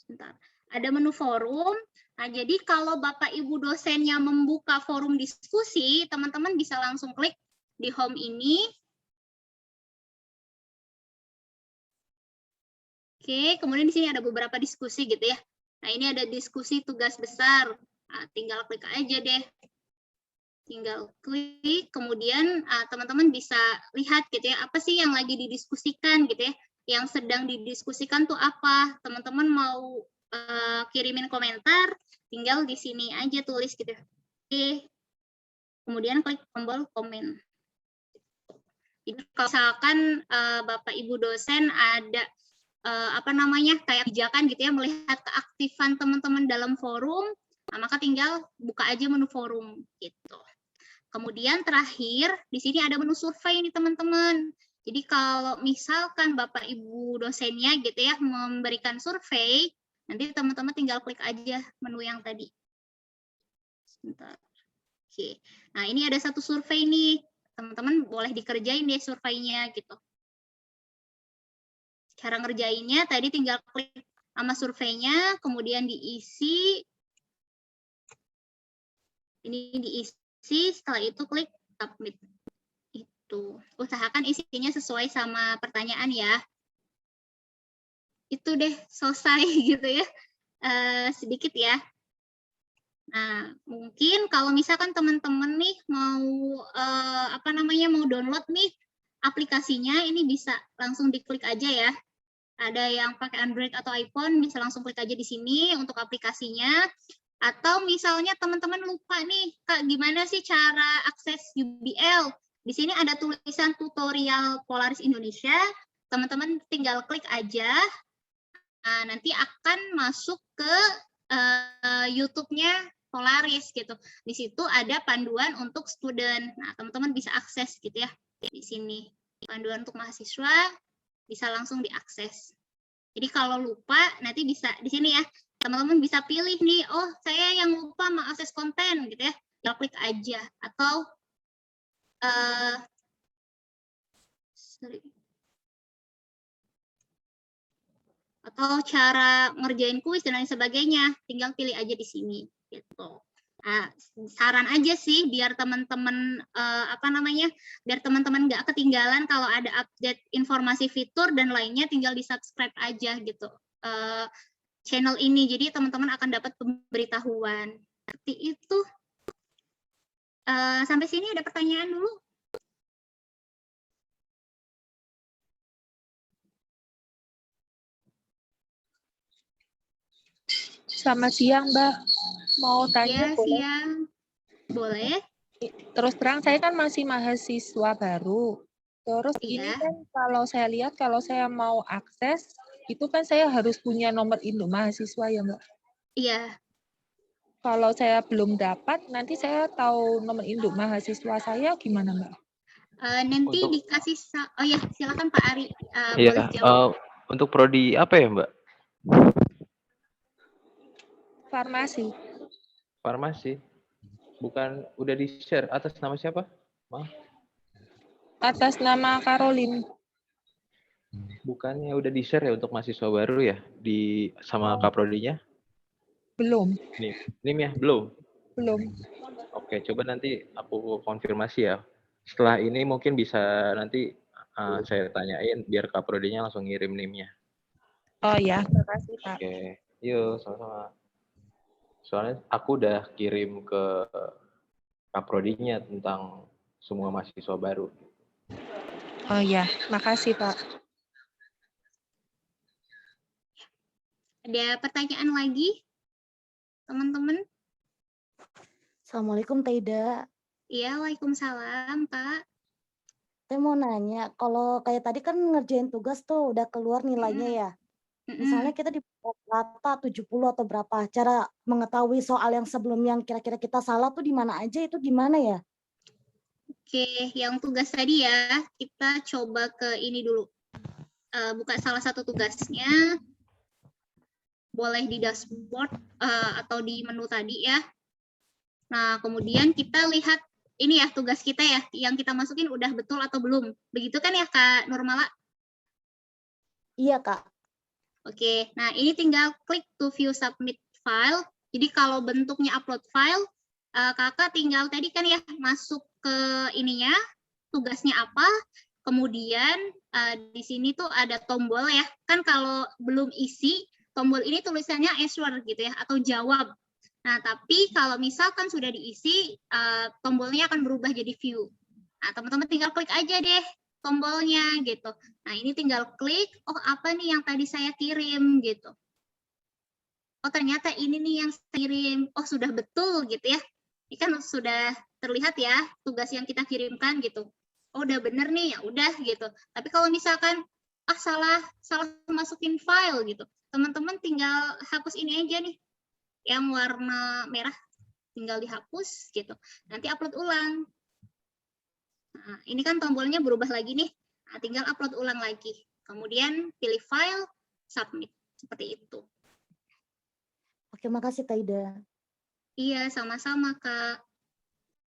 Sebentar. Ada menu forum. Nah, jadi kalau Bapak Ibu dosennya membuka forum diskusi, teman-teman bisa langsung klik di home ini. Oke, kemudian di sini ada beberapa diskusi gitu ya. Nah, ini ada diskusi tugas besar. Nah, tinggal klik aja deh. Tinggal klik, kemudian teman-teman bisa lihat gitu ya, apa sih yang lagi didiskusikan gitu ya. Yang sedang didiskusikan tuh apa? Teman-teman mau kirimin komentar, tinggal di sini aja tulis gitu ya. Oke. Kemudian klik tombol komen. Jadi kalau misalkan Bapak Ibu dosen ada kayak kebijakan gitu ya, melihat keaktifan teman-teman dalam forum, nah, maka tinggal buka aja menu forum gitu. Kemudian terakhir di sini ada menu survei nih teman-teman. Jadi kalau misalkan Bapak Ibu dosennya gitu ya memberikan survei, nanti teman-teman tinggal klik aja menu yang tadi. Sebentar. Oke. Nah, ini ada satu survei nih. Teman-teman boleh dikerjain deh surveinya gitu. Cara ngerjainnya tadi tinggal klik sama surveinya, kemudian diisi. Ini diisi, setelah itu klik submit. Itu. Usahakan isinya sesuai sama pertanyaan ya. Itu deh, selesai gitu ya. Sedikit ya. Nah, mungkin kalau misalkan teman-teman nih mau mau download nih aplikasinya, ini bisa langsung diklik aja ya. Ada yang pakai Android atau iPhone, bisa langsung klik aja di sini untuk aplikasinya. Atau misalnya teman-teman lupa nih, Kak, gimana sih cara akses UBL? Di sini ada tulisan tutorial Polaris Indonesia. Teman-teman tinggal klik aja. Nah, nanti akan masuk ke YouTube-nya Polaris gitu. Di situ ada panduan untuk student. Nah, teman-teman bisa akses gitu ya. Di sini panduan untuk mahasiswa bisa langsung diakses. Jadi kalau lupa nanti bisa di sini ya. Teman-teman bisa pilih nih, oh saya yang lupa mengakses konten gitu ya. Tinggal klik aja atau cara ngerjain kuis dan lain sebagainya, tinggal pilih aja di sini gitu. Nah, saran aja sih biar teman-teman biar teman-teman nggak ketinggalan kalau ada update informasi fitur dan lainnya, tinggal di subscribe aja gitu channel ini, jadi teman-teman akan dapat pemberitahuan seperti itu. Sampai sini ada pertanyaan dulu? Selamat siang, Mbak. Mau tanya ya, boleh? Siang. Boleh. Terus terang saya kan masih mahasiswa baru. Terus ini kan kalau saya lihat, kalau saya mau akses, itu kan saya harus punya nomor induk mahasiswa ya, Mbak? Iya. Kalau saya belum dapat, nanti saya tahu nomor induk mahasiswa saya gimana, Mbak? Nanti dikasih, oh ya silakan Pak Ari. Iya, untuk prodi apa ya, Mbak? Farmasi. Farmasi. Bukan udah di-share atas nama siapa? Maaf. Atas nama Caroline. Bukannya udah di-share ya untuk mahasiswa baru ya di sama Kaprodinya? Belum. Nim ya, belum. Belum. Oke, coba nanti aku konfirmasi ya. Setelah ini mungkin bisa nanti saya tanyain biar Kaprodinya langsung ngirim NIM-nya. Oh ya, makasih Pak. Oke, yuk sama-sama. Soalnya aku udah kirim ke Kaprodinya tentang semua mahasiswa baru. Oh ya, makasih Pak. Ada pertanyaan lagi, teman-teman? Assalamualaikum Taida. Iya, waalaikumsalam Kak. Saya mau nanya, kalau kayak tadi kan ngerjain tugas tuh udah keluar nilainya ya. Misalnya kita di rata 70 atau berapa, cara mengetahui soal yang sebelum yang kira-kira kita salah tuh di mana aja, itu gimana ya? Oke, yang tugas tadi ya, kita coba ke ini dulu. Buka salah satu tugasnya, boleh di dashboard atau di menu tadi ya. Nah, kemudian kita lihat ini ya tugas kita ya, yang kita masukin udah betul atau belum. Begitu kan ya Kak Nurmala? Iya Kak. Oke, nah ini tinggal klik to view submit file. Jadi kalau bentuknya upload file, Kakak tinggal tadi kan ya masuk ke ininya, tugasnya apa, kemudian di sini tuh ada tombol ya. Kan kalau belum isi, tombol ini tulisannya answer gitu ya, atau jawab. Nah, tapi kalau misalkan sudah diisi, tombolnya akan berubah jadi view. Nah, teman-teman tinggal klik aja deh tombolnya gitu. Nah, ini tinggal klik, oh apa nih yang tadi saya kirim gitu. Oh, ternyata ini nih yang saya kirim. Oh, sudah betul gitu ya. Ini kan sudah terlihat ya tugas yang kita kirimkan gitu. Oh, udah bener nih, ya udah gitu. Tapi kalau misalkan salah masukin file gitu. Teman-teman tinggal hapus ini aja nih. Yang warna merah tinggal dihapus gitu. Nanti upload ulang. Nah, ini kan tombolnya berubah lagi nih. Nah, tinggal upload ulang lagi. Kemudian pilih file, submit. Seperti itu. Oke, makasih Taida. Iya, sama-sama Kak.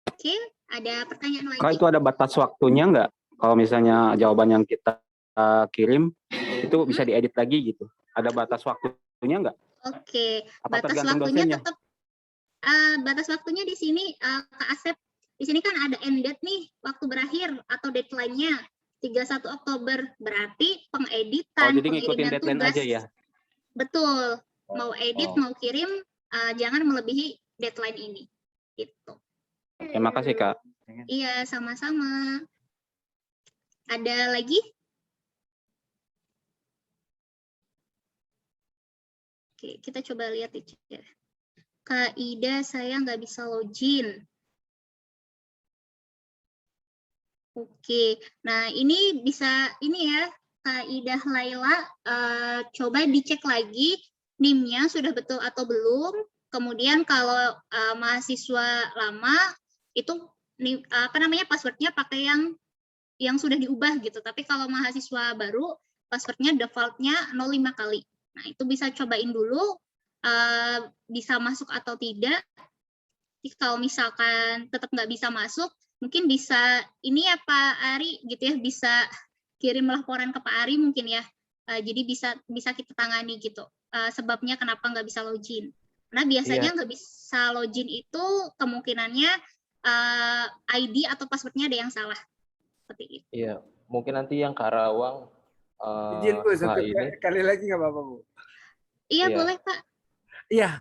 Oke, ada pertanyaan lagi? Kak, itu ada batas waktunya nggak? Kalau misalnya jawaban yang kita kirim itu bisa diedit lagi gitu. Ada batas waktunya nggak? Oke, Apa batas tergantung waktunya dosennya? tetap batas waktunya di sini Kak Asep. Di sini kan ada end date nih, waktu berakhir atau deadline-nya 31 Oktober. Berarti pengeditan, jadi ngikutin pengiriman deadline tugas. aja ya? Betul. Mau edit, mau kirim, jangan melebihi deadline ini. Gitu. Terima kasih Kak. Iya, sama-sama. Ada lagi? Oke, kita coba lihat di chat. Kak Ida, saya nggak bisa login. Oke, nah ini bisa, ini ya, Kak Ida Laila, coba dicek lagi NIM-nya sudah betul atau belum. Kemudian kalau mahasiswa lama, itu password-nya pakai yang sudah diubah gitu. Tapi kalau mahasiswa baru, password-nya default-nya 05 kali. Nah, itu bisa cobain dulu, bisa masuk atau tidak. Jadi kalau misalkan tetap nggak bisa masuk, mungkin bisa ini ya Pak Ari gitu ya, bisa kirim laporan ke Pak Ari mungkin ya. Jadi bisa kita tangani gitu. Sebabnya kenapa nggak bisa login. Karena biasanya nggak bisa login itu kemungkinannya ID atau passwordnya ada yang salah. Seperti itu. Iya, mungkin nanti yang Karawang Izin Bu, satu ini kali lagi nggak apa-apa Bu? Iya, boleh Pak. Iya,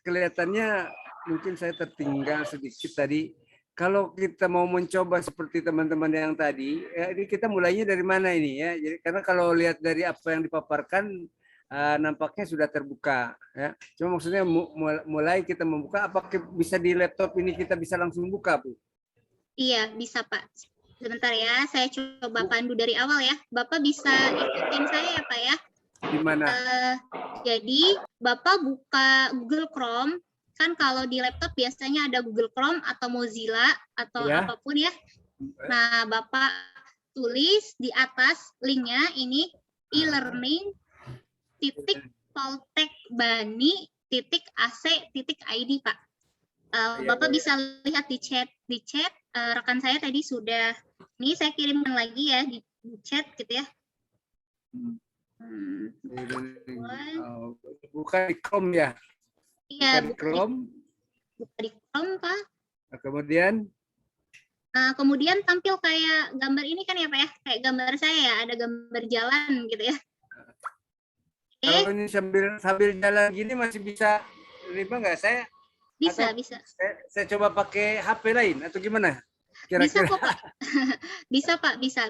kelihatannya mungkin saya tertinggal sedikit tadi. Kalau kita mau mencoba seperti teman-teman yang tadi, ya, ini kita mulainya dari mana ini ya? Jadi karena kalau lihat dari apa yang dipaparkan, nampaknya sudah terbuka. Ya. Cuma maksudnya mulai kita membuka, apakah bisa di laptop ini kita bisa langsung buka, Bu? Iya, bisa Pak. Sebentar ya, saya coba pandu dari awal ya. Bapak bisa ikutin saya ya Pak ya. Di mana? Jadi Bapak buka Google Chrome, kan kalau di laptop biasanya ada Google Chrome atau Mozilla atau apapun ya. Nah, Bapak tulis di atas linknya ini e-learning.poltekbani .ac.id, Pak. Bapak bisa lihat di chat rekan saya tadi sudah, ini saya kirimkan lagi ya di chat gitu ya. Bukan di Chrome ya? Iya, bukan di Chrome. Bukan di Chrome, Pak. Kemudian tampil kayak gambar ini kan ya, Pak ya, kayak gambar saya ya, ada gambar jalan gitu ya. Kalau ini sambil jalan gini masih bisa terima nggak saya? Bisa. Saya coba pakai HP lain atau gimana? Bisa kok, Pak. Bisa, Pak, bisa.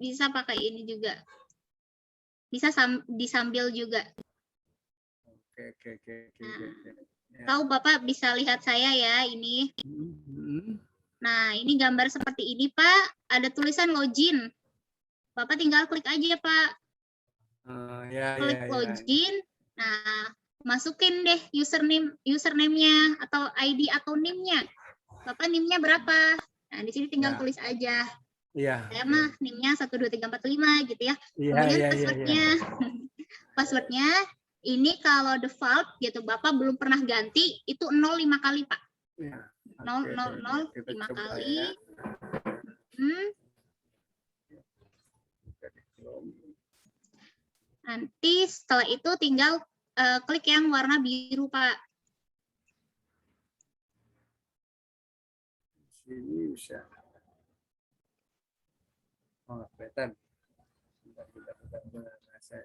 Bisa pakai ini juga. Bisa disambil juga. Oke. Tahu Bapak bisa lihat saya ya ini. Nah, ini gambar seperti ini, Pak. Ada tulisan login. Bapak tinggal klik aja, Pak. Klik login. Nah, masukin deh username-nya atau ID atau NIM-nya. Bapak NIM-nya berapa? Nah, di sini tinggal tulis aja. Iya. Saya mah NIM-nya 12345 gitu ya. Kemudian password-nya. Password-nya ini kalau default gitu Bapak belum pernah ganti itu 0 5 kali, Pak. 0 5 kali. Nanti setelah itu tinggal klik yang warna biru, Pak. Sini bisa. Kelihatan.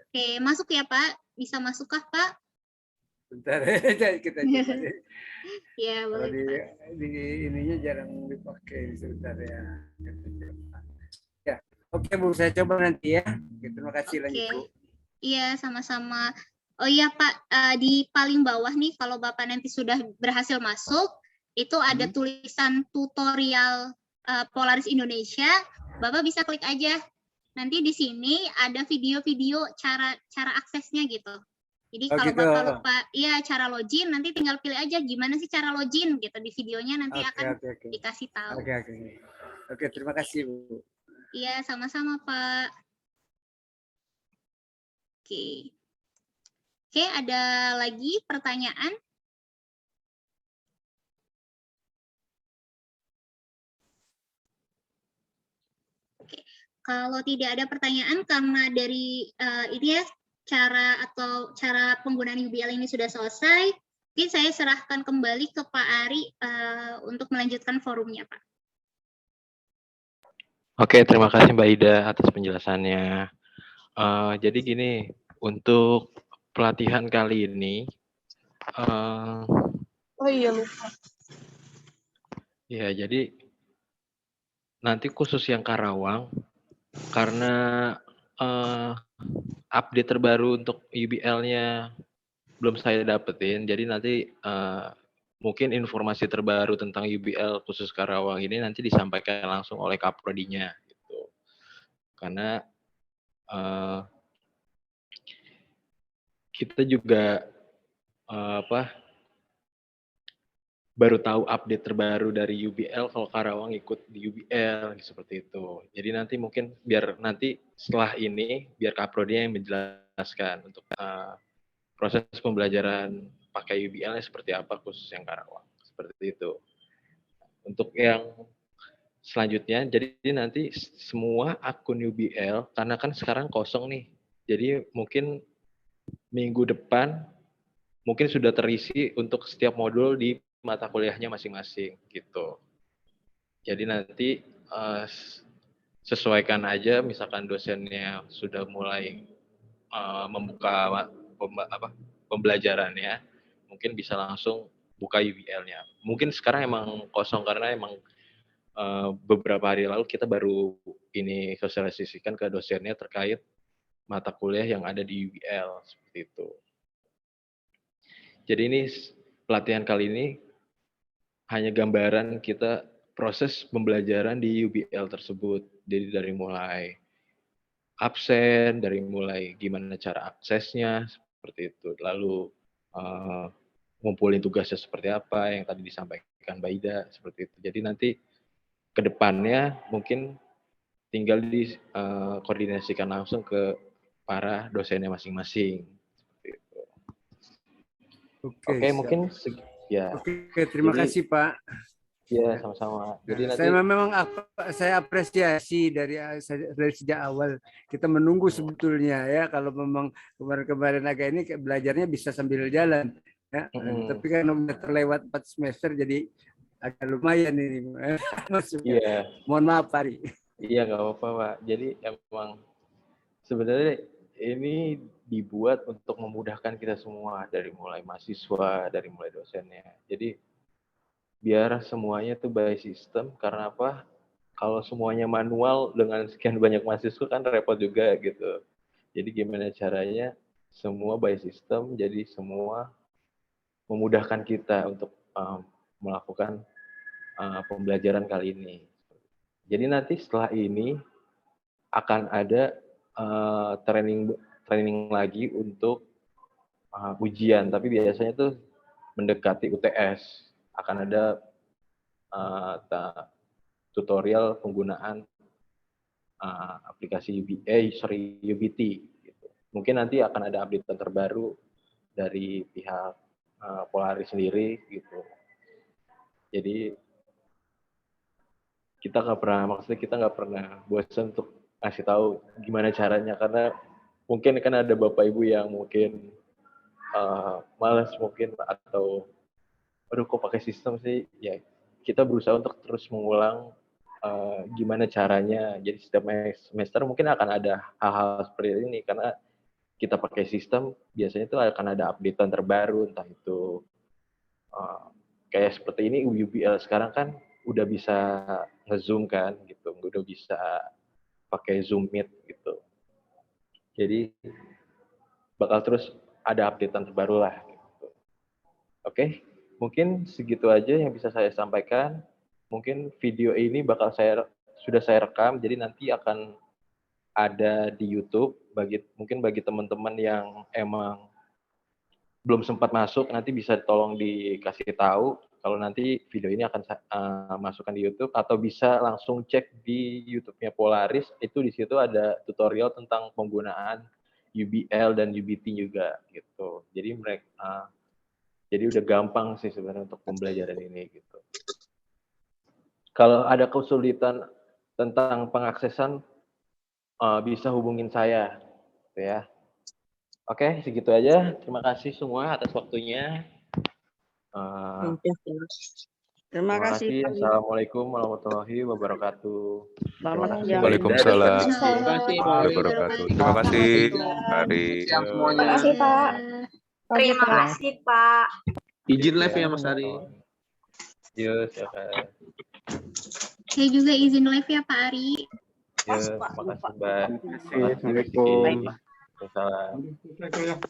Oke, masuk ya, Pak. Bisa masukkah, Pak? Bentar kita coba. Ya, Kalau boleh. di ininya jarang dipakai sebentar ya. Ya, oke Bu, saya coba nanti ya. Terima kasih lanjut Bu. Iya, sama-sama. Oh iya Pak, di paling bawah nih kalau Bapak nanti sudah berhasil masuk, itu ada tulisan tutorial Polaris Indonesia. Bapak bisa klik aja. Nanti di sini ada video-video cara aksesnya gitu. Jadi kalau Bapak lupa, iya cara login, nanti tinggal pilih aja gimana sih cara login gitu di videonya nanti akan dikasih tahu. Oke, terima kasih Bu. Iya, sama-sama Pak. Oke, ada lagi pertanyaan? Oke, kalau tidak ada pertanyaan karena dari ini ya cara penggunaan UBL ini sudah selesai, mungkin saya serahkan kembali ke Pak Ari untuk melanjutkan forumnya, Pak. Oke, terima kasih Mbak Ida atas penjelasannya. Jadi gini, untuk pelatihan kali ini, oh iya lupa. Ya, jadi nanti khusus yang Karawang, karena update terbaru untuk UBL-nya belum saya dapetin, jadi nanti mungkin informasi terbaru tentang UBL khusus Karawang ini nanti disampaikan langsung oleh Kaprodinya, gitu. Karena kita juga baru tahu update terbaru dari UBL kalau Karawang ikut di UBL seperti itu. Jadi nanti mungkin biar nanti setelah ini biar Kaprodi yang menjelaskan untuk proses pembelajaran pakai UBL-nya seperti apa khusus yang Karawang. Seperti itu. Untuk yang selanjutnya, jadi nanti semua akun UBL, karena kan sekarang kosong nih, jadi mungkin minggu depan mungkin sudah terisi untuk setiap modul di mata kuliahnya masing-masing gitu. Jadi nanti sesuaikan aja, misalkan dosennya sudah mulai membuka pembelajarannya, mungkin bisa langsung buka UBL-nya. Mungkin sekarang emang kosong karena emang beberapa hari lalu kita baru ini sosialisasikan ke dosennya terkait mata kuliah yang ada di UBL seperti itu. Jadi ini pelatihan kali ini hanya gambaran kita proses pembelajaran di UBL tersebut. Jadi dari mulai absen, dari mulai gimana cara aksesnya seperti itu. Lalu ngumpulin tugasnya seperti apa yang tadi disampaikan Mbak Ida seperti itu. Jadi nanti ke depannya mungkin tinggal dikoordinasikan langsung ke para dosennya masing-masing. Seperti itu. Oke, Oke, siap. mungkin ya. Oke, terima Jadi, kasih Pak. ya sama-sama. Jadi nanti Saya memang saya apresiasi dari sejak awal kita menunggu sebetulnya ya, kalau memang kemarin-kemarin agak ini belajarnya bisa sambil jalan ya. Tapi kan udah terlewat 4 semester jadi agak lumayan ini. Iya. Mohon maaf Pak Ari. Iya nggak apa-apa Pak. Jadi emang sebenarnya ini dibuat untuk memudahkan kita semua, dari mulai mahasiswa, dari mulai dosennya. Jadi biar semuanya tuh by system, karena apa? Kalau semuanya manual dengan sekian banyak mahasiswa kan repot juga gitu. Jadi gimana caranya semua by system, jadi semua memudahkan kita untuk melakukan pembelajaran kali ini. Jadi nanti setelah ini akan ada training lagi untuk ujian, tapi biasanya tuh mendekati UTS. Akan ada tutorial penggunaan aplikasi UBT. Gitu. Mungkin nanti akan ada update terbaru dari pihak Polaris sendiri gitu. Jadi kita nggak pernah bosan untuk ngasih tahu gimana caranya, karena mungkin kan ada bapak ibu yang mungkin malas mungkin, atau aduh kok pakai sistem sih, ya kita berusaha untuk terus mengulang gimana caranya. Jadi setiap semester mungkin akan ada hal-hal seperti ini, karena kita pakai sistem biasanya itu akan ada updatean terbaru, entah itu kayak seperti ini UBL sekarang kan udah bisa nge-zoom kan gitu, udah bisa pakai Zoom Meet gitu. Jadi bakal terus ada updatean terbaru lah gitu. Oke, mungkin segitu aja yang bisa saya sampaikan. Mungkin video ini sudah saya rekam, jadi nanti akan ada di YouTube. Mungkin bagi teman-teman yang emang belum sempat masuk, nanti bisa tolong dikasih tahu kalau nanti video ini akan masukkan di YouTube, atau bisa langsung cek di YouTube-nya Polaris. Itu di situ ada tutorial tentang penggunaan UBL dan UBT juga gitu. Jadi jadi udah gampang sih sebenarnya untuk pembelajaran ini gitu. Kalau ada kesulitan tentang pengaksesan, bisa hubungin saya gitu ya. Oke, segitu aja. Terima kasih semua atas waktunya. Terima kasih. Assalamualaikum warahmatullahi wabarakatuh. Waalaikumsalam warahmatullahi wabarakatuh. Terima kasih, Ari. Terima kasih Pak. Terima kasih Pak. Izin live ya Mas Ari. Yo, silakan. Saya juga izin live ya Pak Ari. Terima kasih Mbak. Assalamualaikum. Waalaikumsalam.